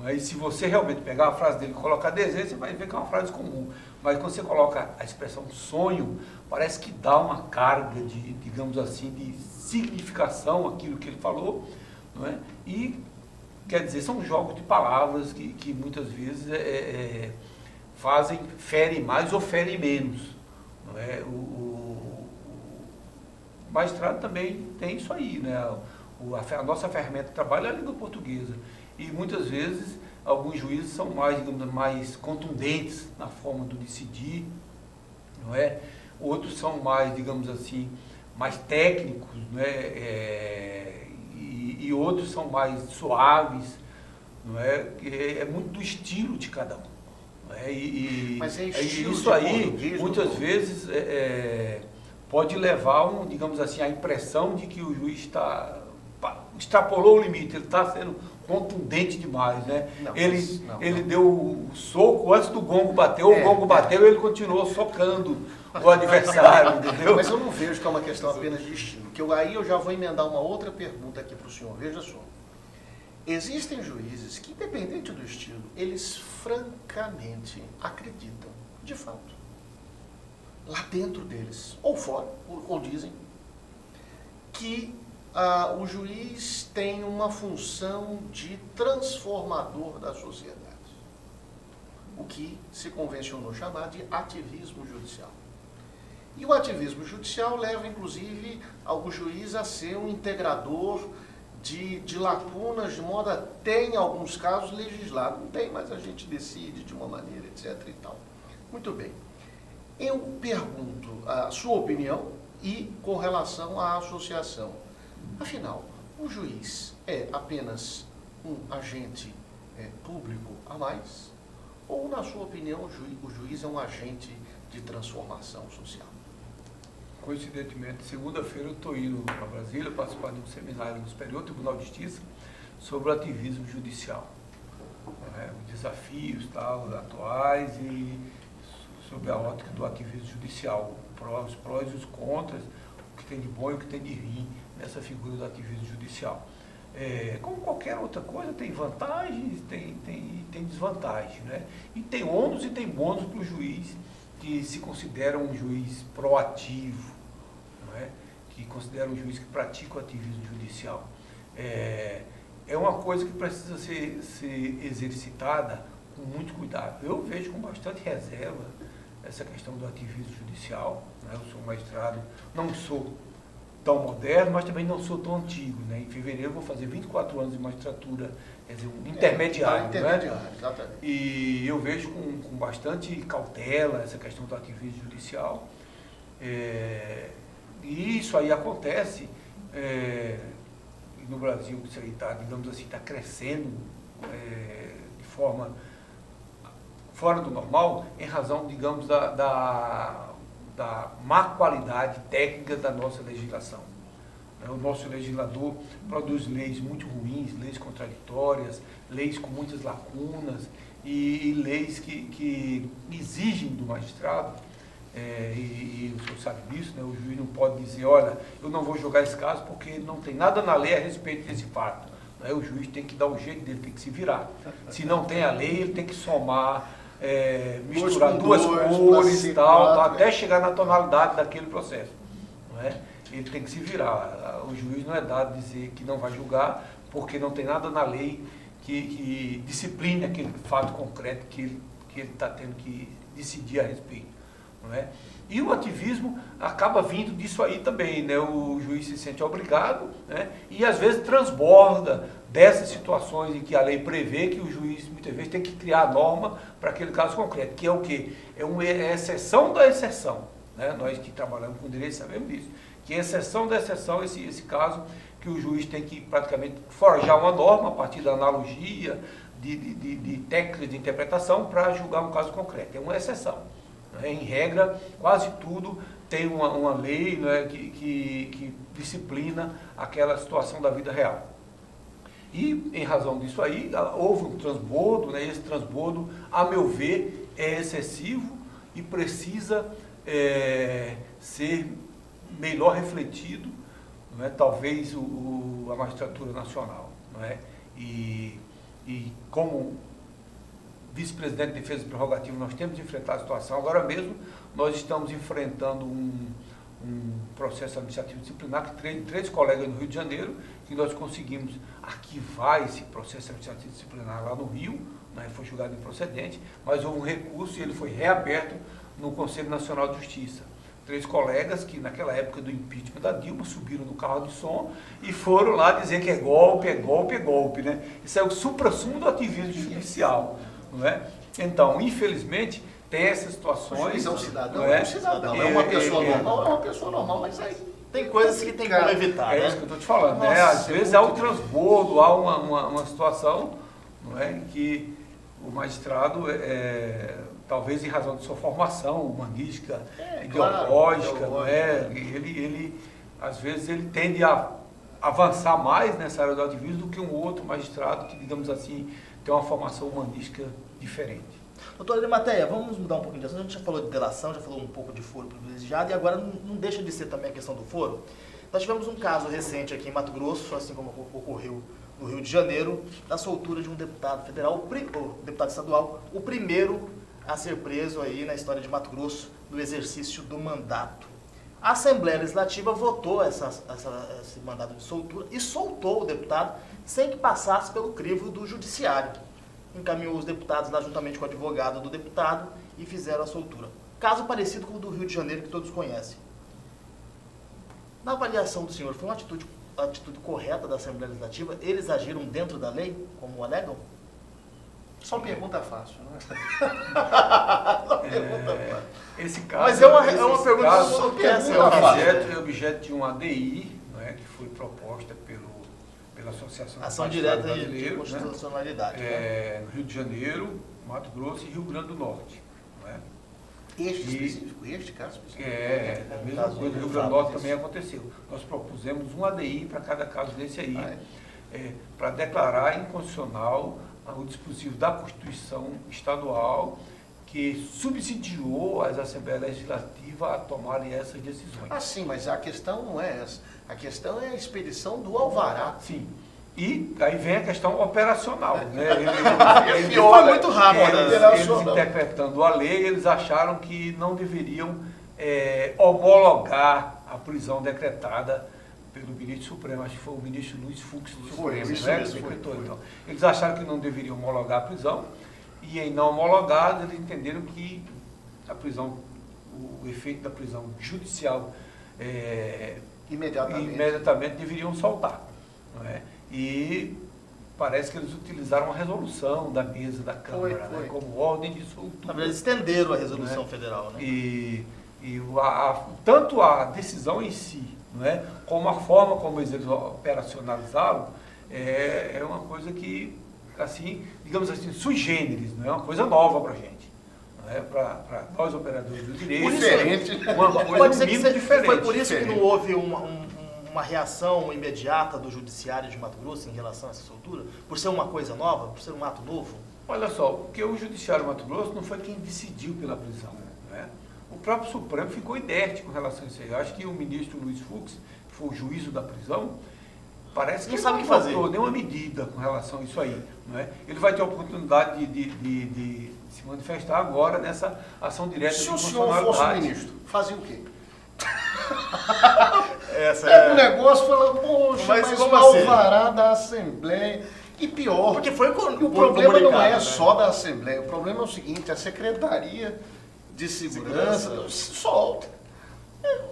E se você realmente pegar a frase dele e colocar desejo, você vai ver que é uma frase comum. Mas quando você coloca a expressão sonho, parece que dá uma carga de, digamos assim, de significação àquilo que ele falou, não é? E quer dizer, são jogos de palavras que muitas vezes ferem mais ou ferem menos. Não é? O magistrado também tem isso aí, né? A nossa ferramenta de trabalho é a língua portuguesa. E muitas vezes alguns juízes são mais, digamos, mais contundentes na forma do decidir, não é? Outros são mais, digamos assim, mais técnicos, né? E outros são mais suaves, não é? É muito do estilo de cada um. Não é? Mas é estilo isso de aí, português, muitas vezes, pode levar, digamos assim, a impressão de que o juiz extrapolou o limite, ele está sendo contundente demais, né? Ele deu o soco antes do gongo bater, o gongo bateu e ele continuou socando o adversário, entendeu? Mas eu não vejo que é uma questão apenas de estilo. Aí eu já vou emendar uma outra pergunta aqui para o senhor. Veja só. Existem juízes que, independente do estilo, eles francamente acreditam, de fato, lá dentro deles, ou fora, ou dizem, que o juiz tem uma função de transformador da sociedade, o que se convencionou chamar de ativismo judicial. E o ativismo judicial leva, inclusive, o juiz a ser um integrador de lacunas, de modo até, em alguns casos, legislar. Não tem, mas a gente decide de uma maneira, etc. e tal. Muito bem. Eu pergunto a sua opinião e com relação à associação. Afinal, o juiz é apenas um agente público a mais? Ou, na sua opinião, o juiz é um agente de transformação social? Coincidentemente, segunda-feira eu estou indo para Brasília participar de um seminário no Superior Tribunal de Justiça sobre o ativismo judicial. Os desafios atuais e sobre a ótica do ativismo judicial, os prós e os contras, o que tem de bom e o que tem de ruim nessa figura do ativismo judicial. Como qualquer outra coisa, tem vantagens e tem desvantagens, né? E tem ônus e tem bônus para o juiz que se considera um juiz proativo, não é? Que considera um juiz que pratica o ativismo judicial. É uma coisa que precisa ser exercitada com muito cuidado. Eu vejo com bastante reserva essa questão do ativismo judicial, né? Eu sou magistrado, não sou tão moderno, mas também não sou tão antigo, né? Em fevereiro eu vou fazer 24 anos de magistratura, quer dizer, um intermediário, intermediário, né? Exatamente. E eu vejo com bastante cautela essa questão do ativismo judicial. E isso aí acontece no Brasil, isso aí está, digamos assim, está crescendo de forma fora do normal, em razão, digamos, da má qualidade técnica da nossa legislação. O nosso legislador produz leis muito ruins, leis contraditórias, leis com muitas lacunas e leis que exigem do magistrado, e o senhor sabe disso, né? O juiz não pode dizer, olha, eu não vou julgar esse caso porque não tem nada na lei a respeito desse fato. Né? O juiz tem que dar o jeito dele, tem que se virar. Se não tem a lei, ele tem que somar, misturar duas cores e tal, até chegar na tonalidade daquele processo. Não é? Ele tem que se virar. O juiz não é dado dizer que não vai julgar, porque não tem nada na lei que discipline aquele fato concreto que ele está tendo que decidir a respeito. Não é? E o ativismo acaba vindo disso aí também, né? O juiz se sente obrigado, né? E às vezes transborda dessas situações em que a lei prevê que o juiz muitas vezes tem que criar a norma para aquele caso concreto, que é o quê? É uma exceção da exceção, né? Nós que trabalhamos com direito sabemos disso, que é exceção da exceção esse caso que o juiz tem que praticamente forjar uma norma a partir da analogia, de técnicas de interpretação para julgar um caso concreto. É uma exceção. Em regra, quase tudo tem uma lei, né, que disciplina aquela situação da vida real. E, em razão disso aí, houve um transbordo, né, esse transbordo, a meu ver, é excessivo e precisa ser melhor refletido, não é, talvez a magistratura nacional. Não é? E como vice-presidente de defesa e prerrogativa, nós temos de enfrentar a situação. Agora mesmo, nós estamos enfrentando um processo administrativo disciplinar, que três colegas no Rio de Janeiro, que nós conseguimos arquivar esse processo administrativo disciplinar lá no Rio, né, foi julgado improcedente, mas houve um recurso e ele foi reaberto no Conselho Nacional de Justiça. 3 colegas que naquela época do impeachment da Dilma subiram no carro de som e foram lá dizer que é golpe, é golpe, é golpe, né? Isso é o suprassumo do ativismo judicial, não é? Então, infelizmente, tem essas situações. O juiz é um cidadão, não é? É um cidadão, é uma pessoa normal, é uma pessoa normal, mas aí Tem coisas que tem como evitar, É né? isso que eu estou te falando, né? Nossa, Às vezes há um transbordo, há uma situação, não é, em que o magistrado, talvez em razão de sua formação humanística, ideológica, claro, não é? Ele, às vezes, ele tende a avançar mais nessa área do ativismo do que um outro magistrado que, digamos assim, tem uma formação humanística diferente. Doutora Arimateia, vamos mudar um pouquinho de assunto. A gente já falou de delação, já falou um pouco de foro privilegiado e agora não deixa de ser também a questão do foro. Nós tivemos um caso recente aqui em Mato Grosso, assim como ocorreu no Rio de Janeiro, da soltura de um deputado federal, o deputado estadual, o primeiro a ser preso aí na história de Mato Grosso no exercício do mandato. A Assembleia Legislativa votou esse mandato de soltura e soltou o deputado sem que passasse pelo crivo do judiciário. Encaminhou os deputados lá juntamente com o advogado do deputado e fizeram a soltura. Caso parecido com o do Rio de Janeiro, que todos conhecem. Na avaliação do senhor, foi uma atitude correta da Assembleia Legislativa? Eles agiram dentro da lei, como alegam? só pergunta fácil, não é? Esse caso, Mas é uma esse pergunta caso que todo mundo quer, é senhor. objeto de uma ADI, não é, que foi proposta pela Associação Ação dos direta Magistrados de Brasileiros, né? constitucionalidade. No Rio de Janeiro, Mato Grosso e Rio Grande do Norte. Não é? Este caso específico? A mesma coisa, no Rio Grande do Norte também aconteceu. Nós propusemos um ADI para cada caso desse aí, para declarar inconstitucional o dispositivo da Constituição Estadual que subsidiou as Assembleias Legislativas a tomarem essas decisões. Ah, sim, mas a questão não é essa. A questão é a expedição do alvará. Sim. E aí vem a questão operacional. Né? Foi muito rápido. Eles interpretando a lei, eles acharam que não deveriam homologar a prisão decretada pelo ministro Supremo, acho que foi o ministro Luiz Fux do Supremo, isso né? mesmo, Decretou, foi. então. Eles acharam que não deveriam homologar a prisão, e em não homologar, eles entenderam que a prisão, o efeito da prisão judicial imediatamente deveriam soltar. Não é? E parece que eles utilizaram a resolução da mesa da Câmara Foi. Né? Como ordem de soltura. Na verdade, estenderam a resolução federal, né? E tanto a decisão em si, não é? Como a forma como eles operacionalizaram, é uma coisa que, assim, digamos assim, sui generis, não é uma coisa nova para a gente. Não é? Para nós operadores do direito, uma coisa Pode ser que diferente. foi por isso que não houve uma reação imediata do judiciário de Mato Grosso em relação a essa soltura? Por ser uma coisa nova, por ser um ato novo? Olha só, porque o judiciário de Mato Grosso não foi quem decidiu pela prisão. Não é? O próprio Supremo ficou inerte com relação a isso aí. Eu acho que o ministro Luiz Fux, que foi o juízo da prisão, parece que não sabe o que não fazer. adotou nenhuma medida com relação a isso aí. Não é? Ele vai ter a oportunidade de se manifestar agora nessa ação direta de Se o senhor fosse o constitucionalidade. ministro, fazia o quê? Essa O negócio fala, poxa, Mas mas como o assim? alvará da Assembleia. E pior, Porque foi o problema não comunicado, é né? só da Assembleia, o problema é o seguinte, a Secretaria de Segurança solta.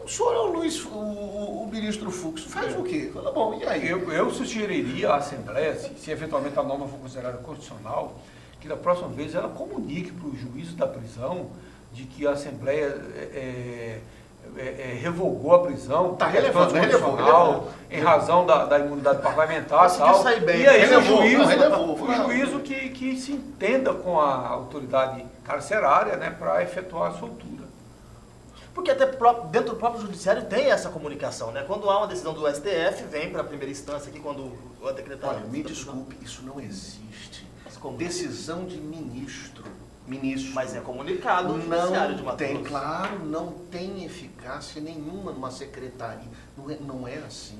O senhor é o ministro Fux, faz o quê? Fala, bom, e aí? Eu sugeriria à Assembleia, se eventualmente a norma for considerada constitucional, que da próxima vez ela comunique para o juízo da prisão de que a Assembleia revogou a prisão, Tá relevou, em razão da imunidade parlamentar e Conseguiu tal. sair bem, E aí relevou, o juízo que se entenda com a autoridade carcerária, né, para efetuar a soltura. Porque até dentro do próprio judiciário tem essa comunicação, né? Quando há uma decisão do STF, vem para a primeira instância aqui, quando o decretário... Olha, me desculpe, isso não existe. Mas como? Decisão de ministro. Mas é comunicado o judiciário de Não Mato tem, Grosso. claro, não tem eficácia nenhuma numa secretaria. Não é assim.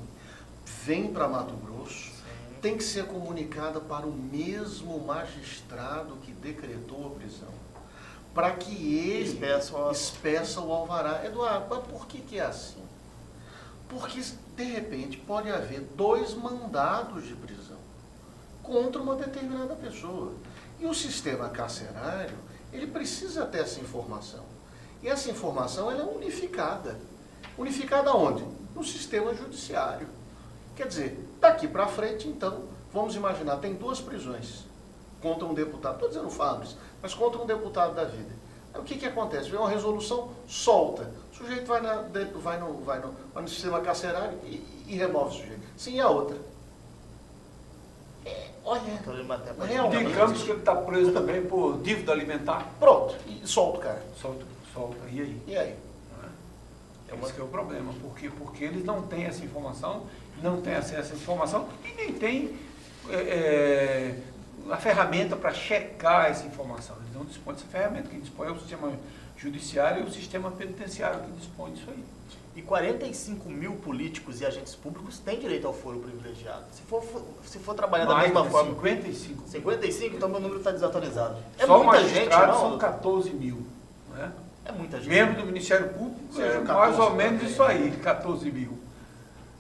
Vem para Mato Grosso, tem que ser comunicada para o mesmo magistrado que decretou a prisão. para que ele Espeça espeça o alvará. Eduardo, mas por que é assim? Porque, de repente, pode haver 2 mandados de prisão contra uma determinada pessoa. E o sistema carcerário, ele precisa ter essa informação. E essa informação ela é unificada. Unificada onde? No sistema judiciário. Quer dizer, daqui para frente, então, vamos imaginar, tem 2 prisões contra um deputado, estou dizendo Fabris, mas contra um deputado da vida. Aí, o que acontece? Vem uma resolução, solta. O sujeito vai no sistema carcerário e remove o sujeito. Sim, e a outra? Olha, realmente. Digamos que ele está preso também por dívida alimentar. Pronto, e solta o cara. Solta. E aí? E aí? Esse que é o problema. Porque eles não têm essa informação, não têm acesso a essa informação e nem têm a ferramenta para checar essa informação. Eles não dispõem dessa ferramenta. Quem dispõe é o sistema judiciário e o sistema penitenciário que dispõe disso aí. E 45 mil políticos e agentes públicos têm direito ao foro privilegiado. Se for trabalhar da mesma forma... 55. 55? Então meu número está desatualizado. É Só muita gente, não? são 14 mil. Né? É muita gente. Membro do Ministério Público, Seja mais ou 14 menos também. isso aí, 14 mil.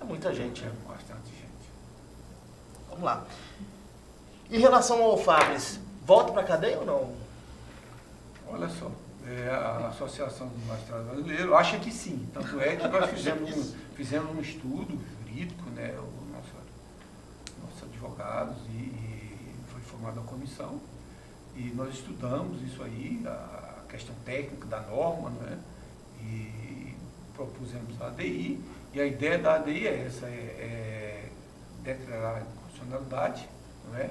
É muita gente. É bastante gente. Vamos lá. Em relação ao Fabris, volta para a cadeia ou não? Olha só, a Associação dos Magistrados Brasileiros acha que sim. Tanto é que nós fizemos um estudo jurídico, né, nossos advogados, e foi formada a comissão, e nós estudamos isso aí, a questão técnica da norma, né, e propusemos a ADI, e a ideia da ADI é essa, declarar a inconstitucionalidade, não é?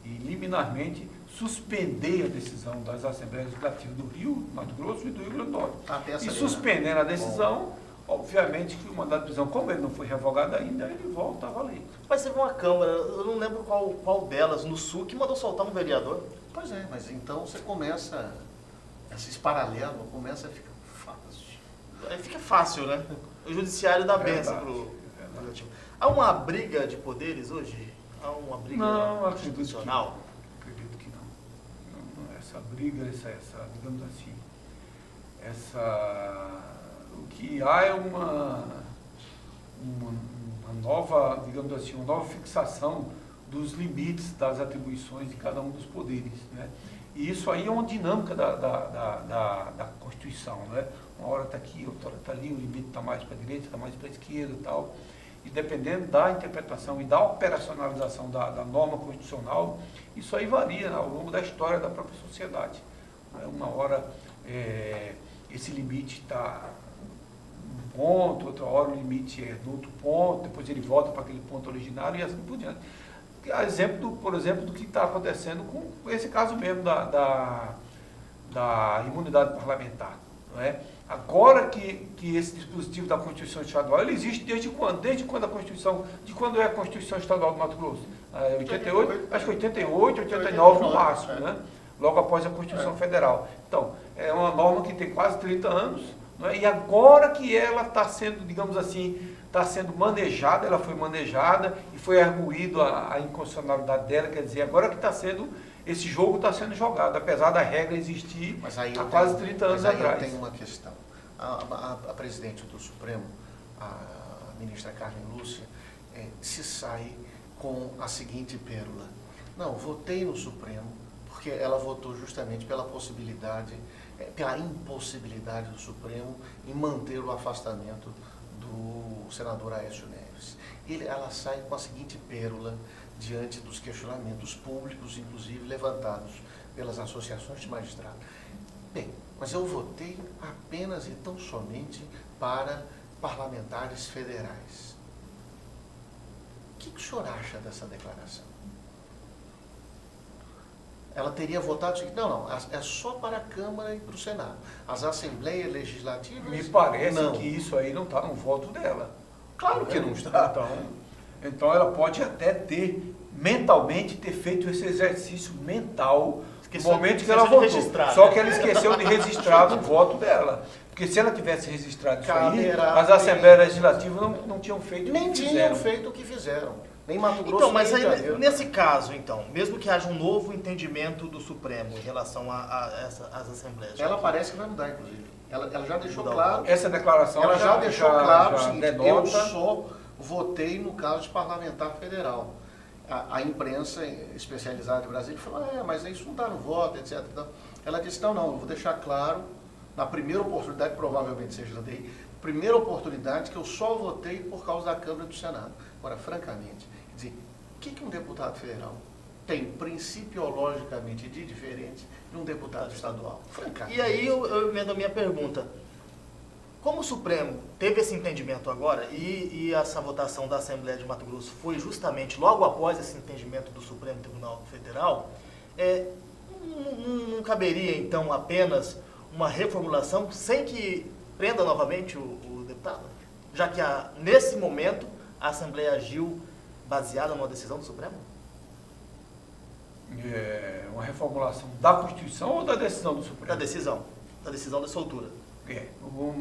E liminarmente suspender a decisão das Assembleias Legislativas do Rio, do Mato Grosso e do Rio Grande do Norte. E suspendendo a decisão, obviamente que o mandado de prisão, como ele não foi revogado ainda, ele volta a valer. Mas teve uma Câmara, eu não lembro qual delas, no Sul, que mandou soltar um vereador. Pois é, mas então você começa, esse paralelo começa a ficar fácil. Aí fica fácil, né? O judiciário dá benção pro legislativo. Há uma briga de poderes hoje? Há uma briga constitucional? Acredito que não. Essa briga, digamos assim, o que há é uma nova, digamos assim, uma nova fixação dos limites das atribuições de cada um dos poderes, né? E isso aí é uma dinâmica da Constituição, né? Uma hora está aqui, outra hora está ali, o limite está mais para a direita, está mais para a esquerda e tal. E dependendo da interpretação e da operacionalização da norma constitucional, isso aí varia ao longo da história da própria sociedade. Uma hora esse limite está num ponto, outra hora o limite é no outro ponto, depois ele volta para aquele ponto originário e assim por diante. Por exemplo, do que está acontecendo com esse caso mesmo da imunidade parlamentar. Não é? Agora que esse dispositivo da Constituição Estadual, ele existe desde quando? Desde quando de quando é a Constituição Estadual do Mato Grosso? 88, acho que 88, 89 no máximo, né? Logo após a Constituição Federal. Então, é uma norma que tem quase 30 anos, não é? E agora que ela está sendo, digamos assim, está sendo manejada, ela foi manejada e foi arguído a inconstitucionalidade dela, quer dizer, agora que esse jogo está sendo jogado, apesar da regra existir há quase 30 anos atrás. Eu tenho uma questão. A presidente do Supremo, a ministra Carmen Lúcia, se sai com a seguinte pérola. Não, votei no Supremo, porque ela votou justamente pela impossibilidade do Supremo em manter o afastamento do senador Aécio Neves. Ela sai com a seguinte pérola diante dos questionamentos públicos, inclusive levantados pelas associações de magistrados. Bem, mas eu votei apenas e tão somente para parlamentares federais. O que o senhor acha dessa declaração? Ela teria votado o seguinte: não, é só para a Câmara e para o Senado. As Assembleias Legislativas... Me parece que isso aí não está no voto dela. Claro que não está. Então ela pode até mentalmente ter feito esse exercício mental no momento que ela votou. Só que ela esqueceu de registrar no voto dela. Porque se ela tivesse registrado isso aí, as Assembleias Legislativas não tinham feito Nem tinham feito o que fizeram. Nem Mato Grosso, Então, mas nem Rio de aí, Janeiro. nesse caso, então, mesmo que haja um novo entendimento do Supremo em relação às assembleias... Ela parece que vai mudar, inclusive. Ela já deixou Mudar. claro. Essa declaração Ela já deixou claro o já seguinte, eu denota. só votei no caso de parlamentar federal. A imprensa especializada de Brasília falou, mas isso não está no voto, etc. Então, ela disse, não, eu vou deixar claro, na primeira oportunidade, provavelmente seja daí, primeira oportunidade que eu só votei por causa da Câmara e do Senado. Agora, francamente, quer dizer, o que um deputado federal tem principiologicamente de diferente de um deputado estadual? Francamente. E aí eu emendo a minha pergunta. Como o Supremo teve esse entendimento agora e essa votação da Assembleia de Mato Grosso foi justamente logo após esse entendimento do Supremo Tribunal Federal, não caberia então apenas uma reformulação sem que prenda novamente o deputado? Já que nesse momento a Assembleia agiu baseada numa decisão do Supremo? Uma reformulação da Constituição ou da decisão do Supremo? Da decisão da soltura.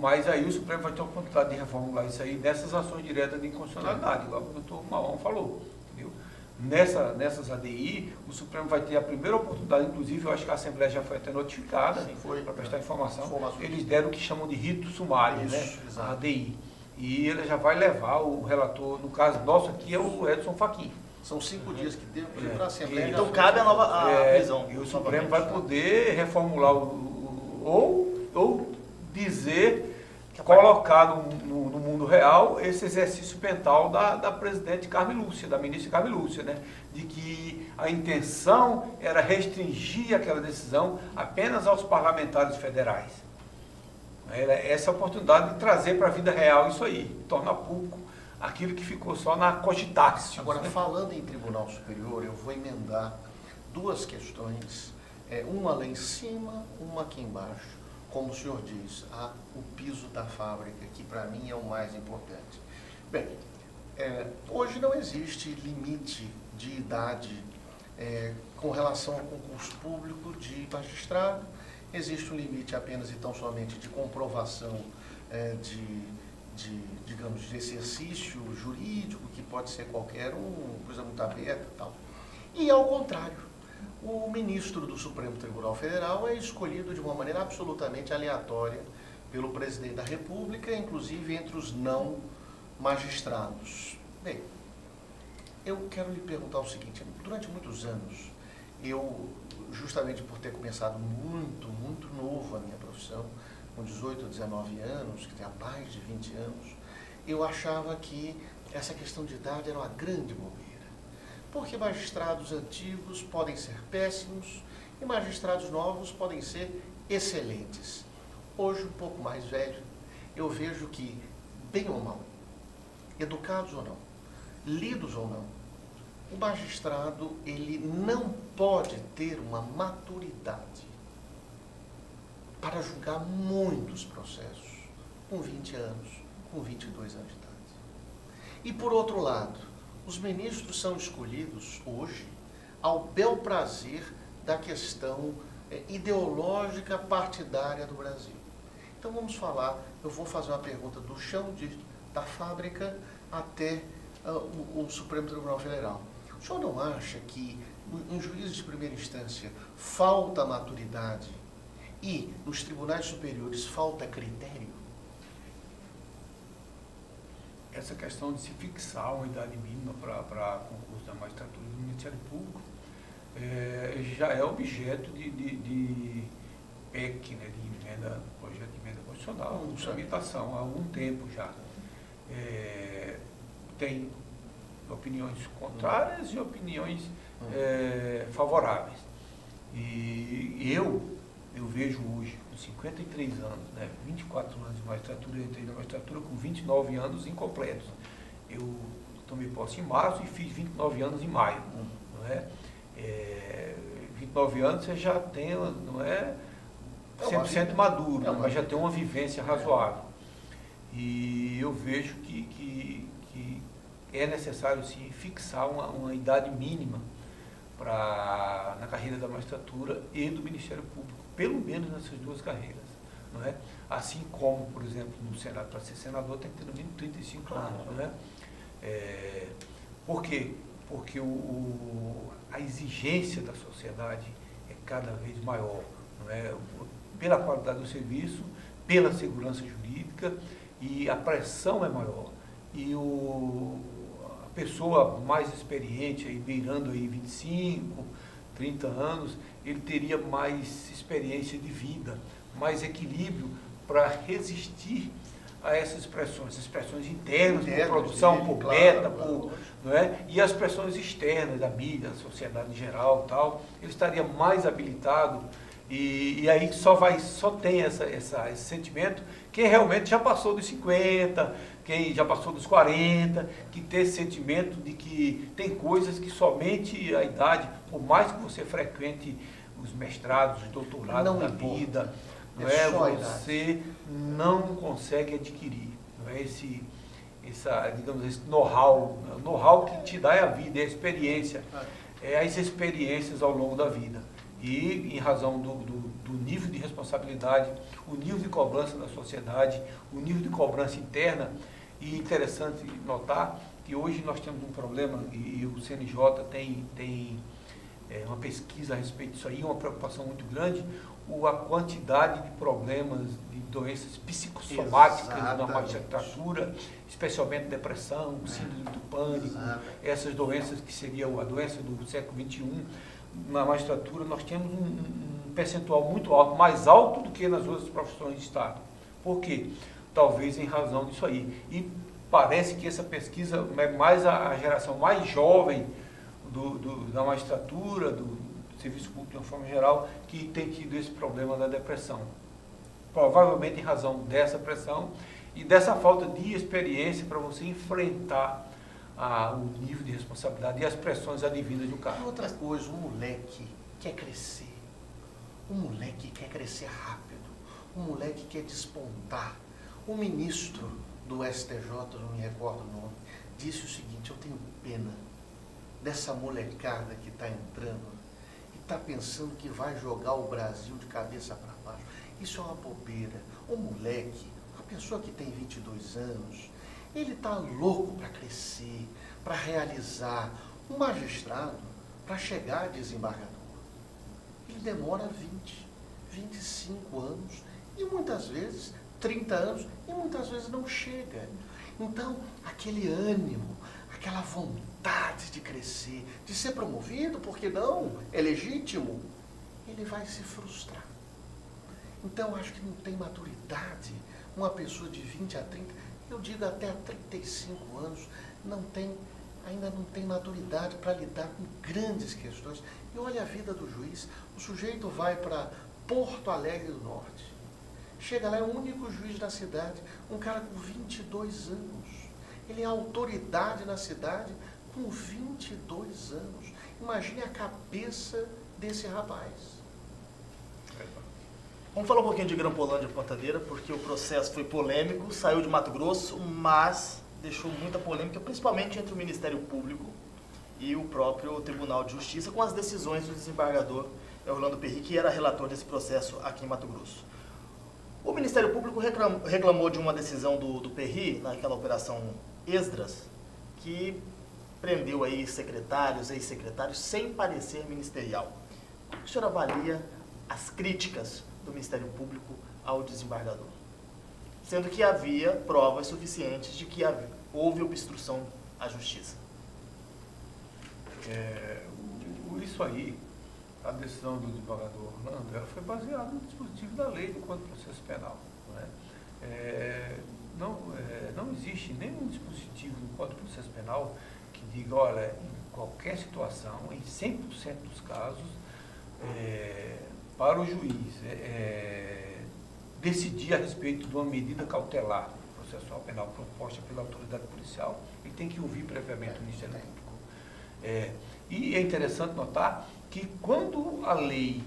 Mas aí o Supremo vai ter a oportunidade de reformular isso aí nessas ações diretas de inconstitucionalidade, igual o doutor Marrom falou, entendeu? Nessas ADI, o Supremo vai ter a primeira oportunidade, inclusive eu acho que a Assembleia já foi até notificada para prestar informação. Eles deram o que chamam de rito sumário, Isso, a ADI. E ele já vai levar o relator, no caso nosso aqui é o Edson Fachin. São 5 dias que deu para a Assembleia. Então cabe a nova visão. E o Supremo vai poder reformular ou dizer, colocar no mundo real esse exercício mental da presidente Carmen Lúcia, da ministra Carmen Lúcia, né? De que a intenção era restringir aquela decisão apenas aos parlamentares federais. Era essa oportunidade de trazer para a vida real isso aí, tornar público aquilo que ficou só na cogitácio. Agora, falando em Tribunal Superior, eu vou emendar 2 questões, uma lá em cima, uma aqui embaixo. Como o senhor diz, o piso da fábrica, que para mim é o mais importante. Bem, hoje não existe limite de idade com relação ao concurso público de magistrado. Existe um limite apenas e tão somente de comprovação digamos, de exercício jurídico, que pode ser qualquer coisa muito aberta e tal. E ao contrário. O ministro do Supremo Tribunal Federal é escolhido de uma maneira absolutamente aleatória pelo presidente da República, inclusive entre os não magistrados. Bem, eu quero lhe perguntar o seguinte, durante muitos anos, eu, justamente por ter começado muito novo a minha profissão, com 18, 19 anos, que tem há mais de 20 anos, eu achava que essa questão de idade era uma grande bobeira. Porque magistrados antigos podem ser péssimos e magistrados novos podem ser excelentes. Hoje, um pouco mais velho, eu vejo que, bem ou mal, educados ou não, lidos ou não, o magistrado ele não pode ter uma maturidade para julgar muitos processos com 20 anos, com 22 anos de idade. E, por outro lado, os ministros são escolhidos hoje ao bel prazer da questão ideológica partidária do Brasil. Então vamos falar, eu vou fazer uma pergunta do chão da fábrica até o Supremo Tribunal Federal. O senhor não acha que em juízes de primeira instância falta maturidade e nos tribunais superiores falta critério? Essa questão de se fixar uma idade mínima para concurso da magistratura do Ministério Público já é objeto de PEC, né, de emenda, projeto de emenda constitucional, de tramitação há algum tempo já. Tem opiniões contrárias e opiniões favoráveis. E eu vejo hoje, com 53 anos, né, 24 anos de magistratura, eu entrei na magistratura com 29 anos incompletos. Eu tomei posse em março e fiz 29 anos em maio. Não é? 29 anos você já tem, não é 100% maduro, mas já tem uma vivência razoável. E eu vejo que é necessário sim fixar uma idade mínima na carreira da magistratura e do Ministério Público, pelo menos nessas 2 carreiras. Não é? Assim como, por exemplo, no Senado, para ser senador tem que ter no mínimo 35 anos. Não é? Por quê? Porque a exigência da sociedade é cada vez maior, não é? Pela qualidade do serviço, pela segurança jurídica, e a pressão é maior. E a pessoa mais experiente, aí, beirando aí 25, 30 anos, ele teria mais experiência de vida, mais equilíbrio para resistir a essas pressões internas, por produção, por meta, não é? E as pressões externas da mídia, da sociedade em geral, tal. Ele estaria mais habilitado, e aí só tem esse sentimento quem realmente já passou dos 50, quem já passou dos 40, que tem esse sentimento de que tem coisas que somente a idade, por mais que você frequente os mestrados, os doutorados da vida, não é, você não consegue adquirir, não é, esse know-how. O know-how que te dá é a vida, é a experiência, é as experiências ao longo da vida. E em razão do nível de responsabilidade, o nível de cobrança da sociedade, o nível de cobrança interna, e interessante notar que hoje nós temos um problema, e o CNJ tem uma pesquisa a respeito disso aí, uma preocupação muito grande, a quantidade de problemas, de doenças psicossomáticas na magistratura, especialmente depressão, síndrome do pânico, essas doenças que seriam a doença do século XXI. Na magistratura nós temos um percentual muito alto, mais alto do que nas outras profissões de Estado. Por quê? Talvez em razão disso aí. E parece que essa pesquisa é mais a geração mais jovem da magistratura, do serviço público de uma forma geral, que tem tido esse problema da depressão. Provavelmente em razão dessa pressão e dessa falta de experiência para você enfrentar o nível de responsabilidade e as pressões advindas do cargo. E outra coisa, um moleque quer crescer, um moleque quer crescer rápido, um moleque quer despontar. O ministro do STJ, não me recordo o nome, disse o seguinte: eu tenho pena dessa molecada que está entrando e está pensando que vai jogar o Brasil de cabeça para baixo. Isso é uma bobeira. O moleque, a pessoa que tem 22 anos, ele está louco para crescer, para realizar. Um magistrado, para chegar a desembargador, ele demora 20, 25 anos e muitas vezes 30 anos e muitas vezes não chega. Então, aquele ânimo, aquela vontade de crescer, de ser promovido, porque não, é legítimo, ele vai se frustrar. Então, acho que não tem maturidade. Uma pessoa de 20 a 30, eu digo até a 35 anos, ainda não tem maturidade para lidar com grandes questões. E olha a vida do juiz, o sujeito vai para Porto Alegre do Norte, chega lá, é o único juiz da cidade, um cara com 22 anos. Ele é autoridade na cidade com 22 anos. Imagine a cabeça desse rapaz. Vamos falar um pouquinho de Grampolândia e Pontadeira, porque o processo foi polêmico, saiu de Mato Grosso, mas deixou muita polêmica, principalmente entre o Ministério Público e o próprio Tribunal de Justiça, com as decisões do desembargador Orlando Perry, que era relator desse processo aqui em Mato Grosso. O Ministério Público reclamou de uma decisão do Perry, naquela operação Esdras, que prendeu aí secretários, ex-secretários, sem parecer ministerial. Como o senhor avalia as críticas do Ministério Público ao desembargador? Sendo que havia provas suficientes de que houve obstrução à justiça. Isso aí, a decisão do desembargador Orlando, ela foi baseada no dispositivo da lei do Código de Processo Penal. Não existe nenhum dispositivo no Código de Processo Penal que diga, olha, em qualquer situação, em 100% dos casos, para o juiz decidir a respeito de uma medida cautelar processual penal proposta pela autoridade policial, ele tem que ouvir previamente o Ministério Público. E é interessante notar que quando a lei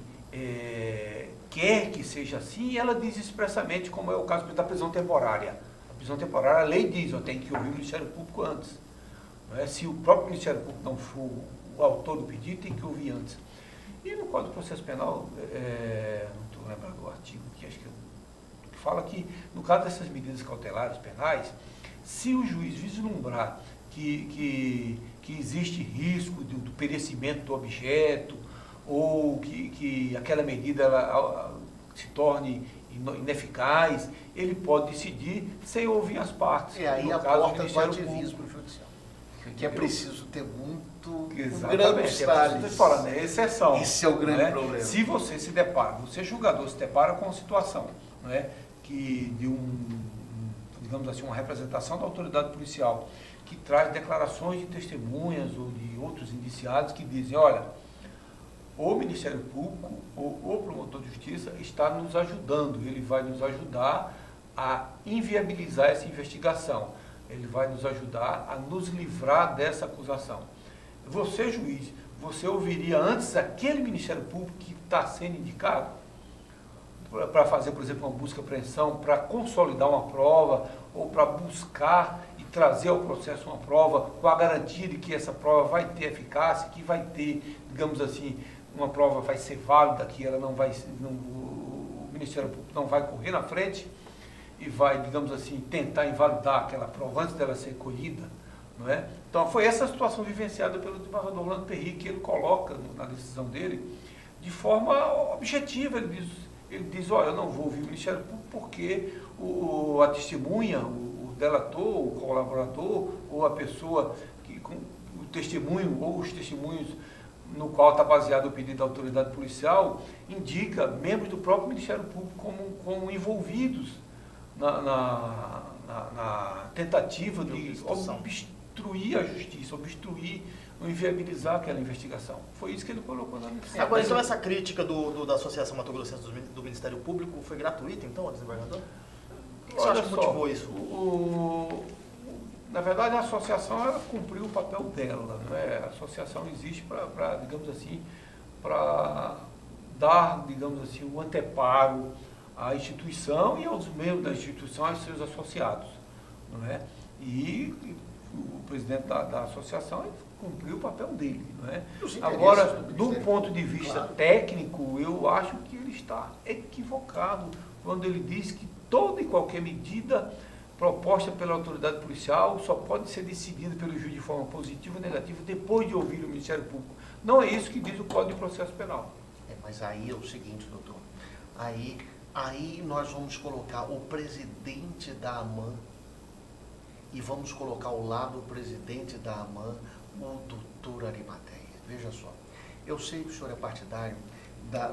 quer que seja assim, ela diz expressamente, como é o caso da prisão temporária. A prisão temporária, a lei diz, tem que ouvir o Ministério Público antes. Se o próprio Ministério Público não for o autor do pedido, tem que ouvir antes. E no Código de Processo Penal, não estou lembrando do artigo, que acho que fala que, no caso dessas medidas cautelares penais, se o juiz vislumbrar que existe risco do perecimento do objeto, ou que aquela medida ela se torne ineficaz, ele pode decidir sem ouvir as partes. E aí No a caso, porta o do Ministério ativismo judicial. Que é preciso ter muito Exatamente, grandes estou falando, é exceção. Esse é o grande problema. Se você se depara, você julgador se depara com uma situação, não é, que de digamos assim, uma representação da autoridade policial que traz declarações de testemunhas ou de outros indiciados que dizem, olha, o Ministério Público ou o promotor de justiça está nos ajudando, ele vai nos ajudar a inviabilizar essa investigação, ele vai nos ajudar a nos livrar dessa acusação. Você, juiz, você ouviria antes aquele Ministério Público que está sendo indicado para fazer, por exemplo, uma busca e apreensão, para consolidar uma prova ou para buscar e trazer ao processo uma prova com a garantia de que essa prova vai ter eficácia, que vai ter, digamos assim, uma prova vai ser válida, que ela o Ministério Público não vai correr na frente e vai, digamos assim, tentar invalidar aquela prova antes dela ser colhida, não é? Então foi essa situação vivenciada pelo desembargador Orlando Perry, que ele coloca na decisão dele de forma objetiva. Ele diz, olha, eu não vou ouvir o Ministério Público porque a testemunha, o delator, o colaborador, ou a pessoa que com o testemunho ou os testemunhos no qual está baseado o pedido da autoridade policial, indica membros do próprio Ministério Público como envolvidos na tentativa de obstruir a justiça, obstruir ou inviabilizar aquela investigação. Foi isso que ele colocou na decisão. Agora, então essa crítica da Associação Mato Grossense do Ministério Público foi gratuita, então, desembargador? O que você acha que motivou isso? Na verdade, a associação ela cumpriu o papel dela, não é? A associação existe para, digamos assim, para dar, digamos assim, o anteparo à instituição e aos membros da instituição, aos seus associados, não é? E o presidente da associação cumpriu o papel dele, não é? Agora, do ponto de vista técnico, eu acho que ele está equivocado quando ele diz que toda e qualquer medida proposta pela autoridade policial só pode ser decidida pelo juiz de forma positiva ou negativa depois de ouvir o Ministério Público. Não é isso que diz o Código de Processo Penal. Mas aí é o seguinte, doutor, aí nós vamos colocar o presidente da AMAN e vamos colocar ao lado o presidente da AMAN, o doutor Arimateia. Veja só, eu sei que o senhor é partidário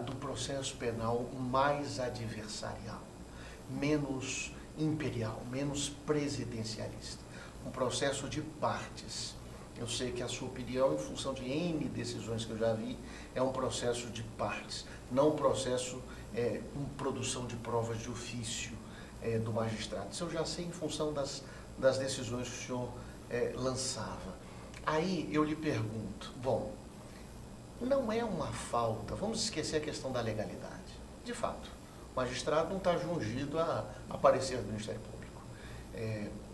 do processo penal mais adversarial, menos imperial, menos presidencialista, um processo de partes. Eu sei que a sua opinião, em função de N decisões que eu já vi, é um processo de partes, não um processo com produção de provas de ofício do magistrado. Isso eu já sei em função das decisões que o senhor lançava. Aí eu lhe pergunto, bom, não é uma falta, vamos esquecer a questão da legalidade. De fato, o magistrado não está jungido a aparecer do Ministério Público.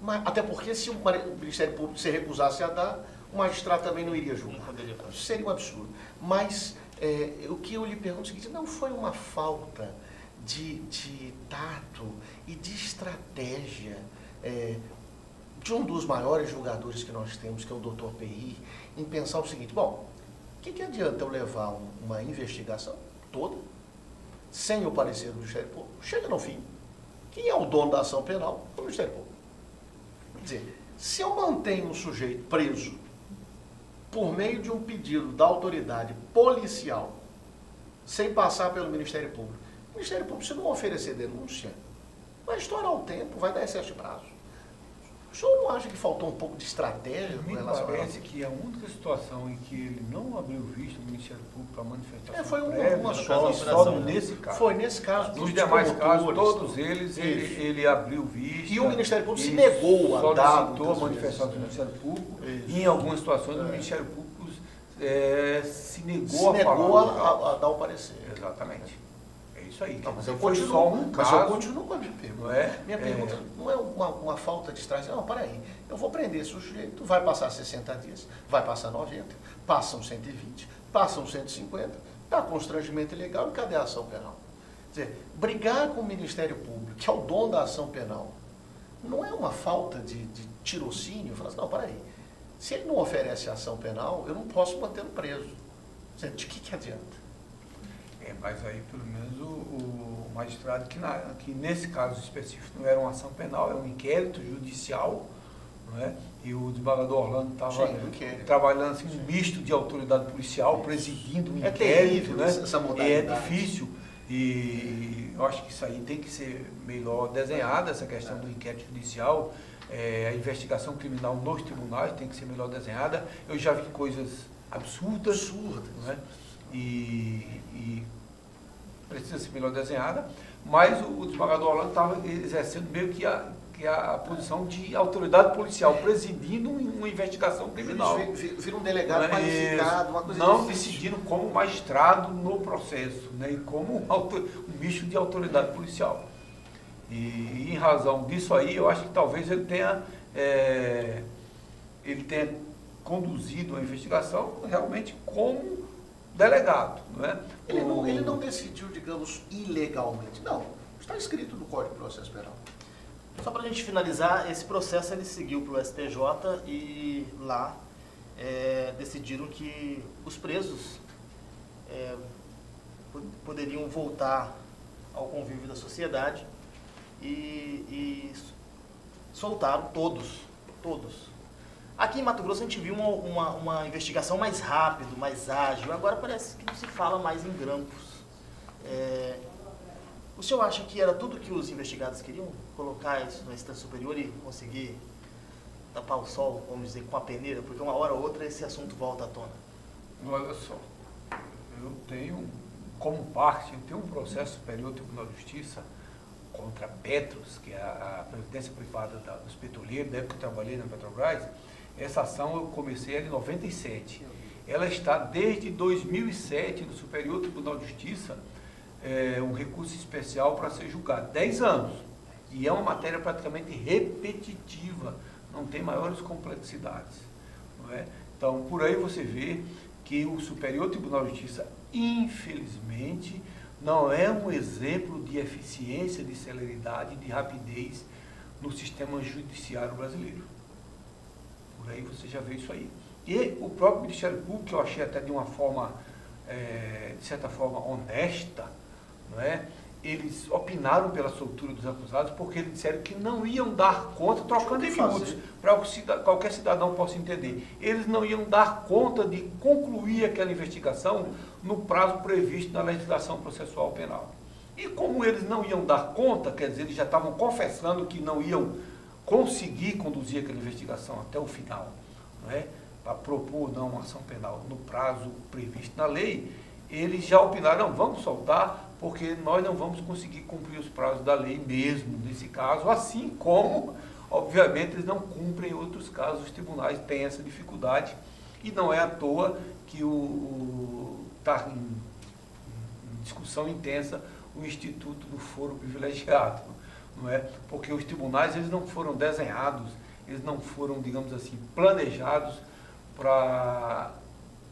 Mas, até porque se o Ministério Público se recusasse a dar, o magistrado também não iria julgar. Isso seria um absurdo. Mas o que eu lhe pergunto é o seguinte, não foi uma falta de tato e de estratégia de um dos maiores julgadores que nós temos, que é o doutor Perry, em pensar o seguinte, bom, o que adianta eu levar uma investigação toda, sem o parecer do Ministério Público, chega no fim. Quem é o dono da ação penal? O Ministério Público. Quer dizer, se eu mantenho um sujeito preso por meio de um pedido da autoridade policial, sem passar pelo Ministério Público, o Ministério Público, se não oferecer denúncia, vai estourar o tempo, vai dar excesso de prazo. O senhor não acha que faltou um pouco de estratégia com Me relação parece que a única situação em que ele não abriu visto no Ministério Público para manifestação foi prévia, uma só nesse caso. Foi nesse caso. Nos demais casos, todos eles, ele abriu vista. E o Ministério Público se negou a dar solicitou a manifestação do Ministério Público. E em algumas situações, o Ministério Público se negou a dar o parecer. Exatamente. É isso aí. Não, mas eu foi continuo, só um caso. Mas eu continuo com a minha pergunta. Não é? Minha pergunta não é uma falta de estratégia. Não, para aí. Eu vou prender esse sujeito, vai passar 60 dias, vai passar 90, passam 120, passam 150, dá constrangimento ilegal e cadê a ação penal? Quer dizer, brigar com o Ministério Público, que é o dono da ação penal, não é uma falta de tirocínio? Falar assim, não, para aí. Se ele não oferece ação penal, eu não posso mantê-lo preso. De que adianta? Mas aí, pelo menos, o magistrado, que nesse caso específico não era uma ação penal, é um inquérito judicial, não é? E o desembargador Orlando estava trabalhando assim, um misto de autoridade policial, presidindo um inquérito, terrível, né? Essa modalidade. É difícil, e eu acho que isso aí tem que ser melhor desenhado, essa questão do inquérito judicial, a investigação criminal nos tribunais tem que ser melhor desenhada. Eu já vi coisas absurdas, não é? E precisa ser melhor desenhada, mas o desembargador Orlando estava exercendo meio que a posição de autoridade policial, presidindo uma investigação criminal. Vira um delegado qualificado, uma coisa não decidindo como magistrado no processo, né, e como um bicho de autoridade policial. E em razão disso aí, eu acho que talvez ele tenha conduzido a investigação realmente como delegado, não é? Ele não decidiu, digamos, ilegalmente. Não, está escrito no Código de Processo Penal. Só para a gente finalizar, esse processo ele seguiu para o STJ e lá decidiram que os presos poderiam voltar ao convívio da sociedade e soltaram todos. Aqui em Mato Grosso a gente viu uma investigação mais rápida, mais ágil, agora parece que não se fala mais em grampos. O senhor acha que era tudo que os investigados queriam? Colocar isso na instância superior e conseguir tapar o sol, vamos dizer, com a peneira? Porque uma hora ou outra esse assunto volta à tona. Olha só, eu tenho, como parte, um processo superior do Tribunal de Justiça contra a Petros, que é a previdência privada dos petroleiros, da época que eu trabalhei na Petrobras. Essa ação eu comecei em 97. Ela está desde 2007 no Superior Tribunal de Justiça, um recurso especial para ser julgado. 10 anos. E é uma matéria praticamente repetitiva, não tem maiores complexidades. Não é? Então, por aí você vê que o Superior Tribunal de Justiça, infelizmente, não é um exemplo de eficiência, de celeridade, de rapidez no sistema judiciário brasileiro. Por aí você já vê isso aí. E o próprio Ministério Público, que eu achei até de uma forma, de certa forma, honesta, não é? Eles opinaram pela soltura dos acusados porque eles disseram que não iam dar conta, trocando em miúdos, para qualquer cidadão possa entender. Eles não iam dar conta de concluir aquela investigação no prazo previsto na legislação processual penal. E como eles não iam dar conta, quer dizer, eles já estavam confessando que não iam conseguir conduzir aquela investigação até o final, não é? Para propor não uma ação penal no prazo previsto na lei, eles já opinaram, não, vamos soltar, porque nós não vamos conseguir cumprir os prazos da lei mesmo, nesse caso, assim como, obviamente, eles não cumprem em outros casos, os tribunais têm essa dificuldade, e não é à toa que está em discussão intensa o Instituto do Foro Privilegiado, não é? Porque os tribunais, eles não foram desenhados, eles não foram, digamos assim, planejados para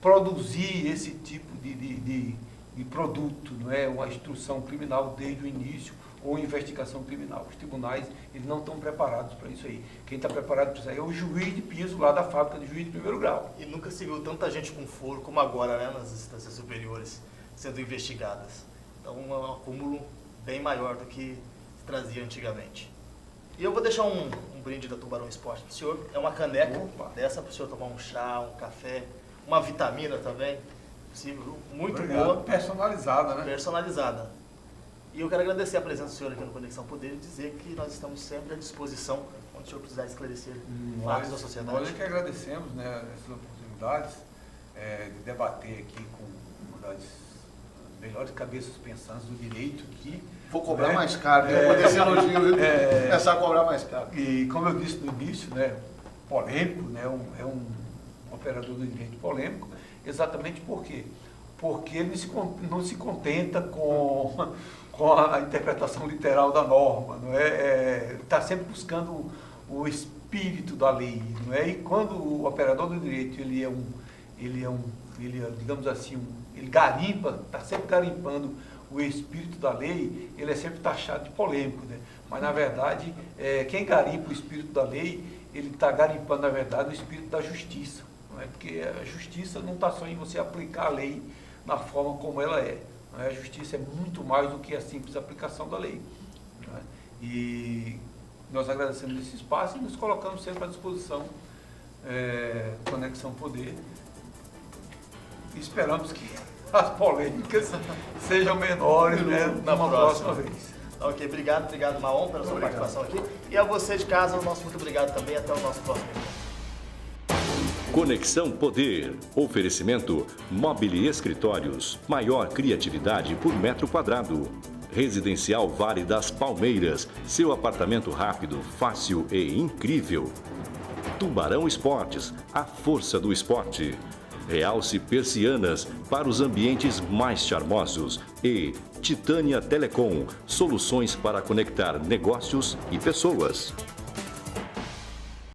produzir esse tipo de produto, não é? Uma instrução criminal desde o início ou investigação criminal. Os tribunais, eles não estão preparados para isso aí. Quem está preparado para isso aí é o juiz de piso lá da fábrica de juiz de primeiro grau. E nunca se viu tanta gente com foro como agora, né, nas instâncias superiores sendo investigadas. Então é um acúmulo bem maior do que se trazia antigamente. E eu vou deixar um brinde da Tubarão Esporte para o senhor. É uma caneca dessa para o senhor tomar um chá, um café, uma vitamina também. Possível, muito boa. Personalizada, né? Personalizada. E eu quero agradecer a presença do senhor aqui no Conexão Poder e dizer que nós estamos sempre à disposição quando o senhor precisar esclarecer fatos da sociedade. Nós é que agradecemos, né, essas oportunidades de debater aqui com uma das melhores cabeças pensantes do direito aqui. Vou cobrar mais caro, depois desse elogio, começar a cobrar mais caro. E como eu disse no início, né, polêmico, né, é um operador do direito polêmico, exatamente por quê? Porque ele não se contenta com a interpretação literal da norma, não é? Está sempre buscando o espírito da lei, não é? E quando o operador do direito digamos assim, ele garimpa, está sempre garimpando o espírito da lei, ele é sempre taxado de polêmico, né? Mas na verdade, quem garimpa o espírito da lei, ele está garimpando, na verdade, o espírito da justiça. Não é? Porque a justiça não está só em você aplicar a lei na forma como ela é. Não é? A justiça é muito mais do que a simples aplicação da lei. Não é? E nós agradecemos esse espaço e nos colocamos sempre à disposição, Conexão Poder. E esperamos que as polêmicas sejam menores, né, na próxima vez. Ok, obrigado, Maon, pela sua participação aqui. E a você de casa, o nosso muito obrigado também. Até o nosso próximo encontro. Conexão Poder. Oferecimento Mobile Escritórios. Maior criatividade por metro quadrado. Residencial Vale das Palmeiras. Seu apartamento rápido, fácil e incrível. Tubarão Esportes. A força do esporte. Realce Persianas para os ambientes mais charmosos. E Titânia Telecom. Soluções para conectar negócios e pessoas.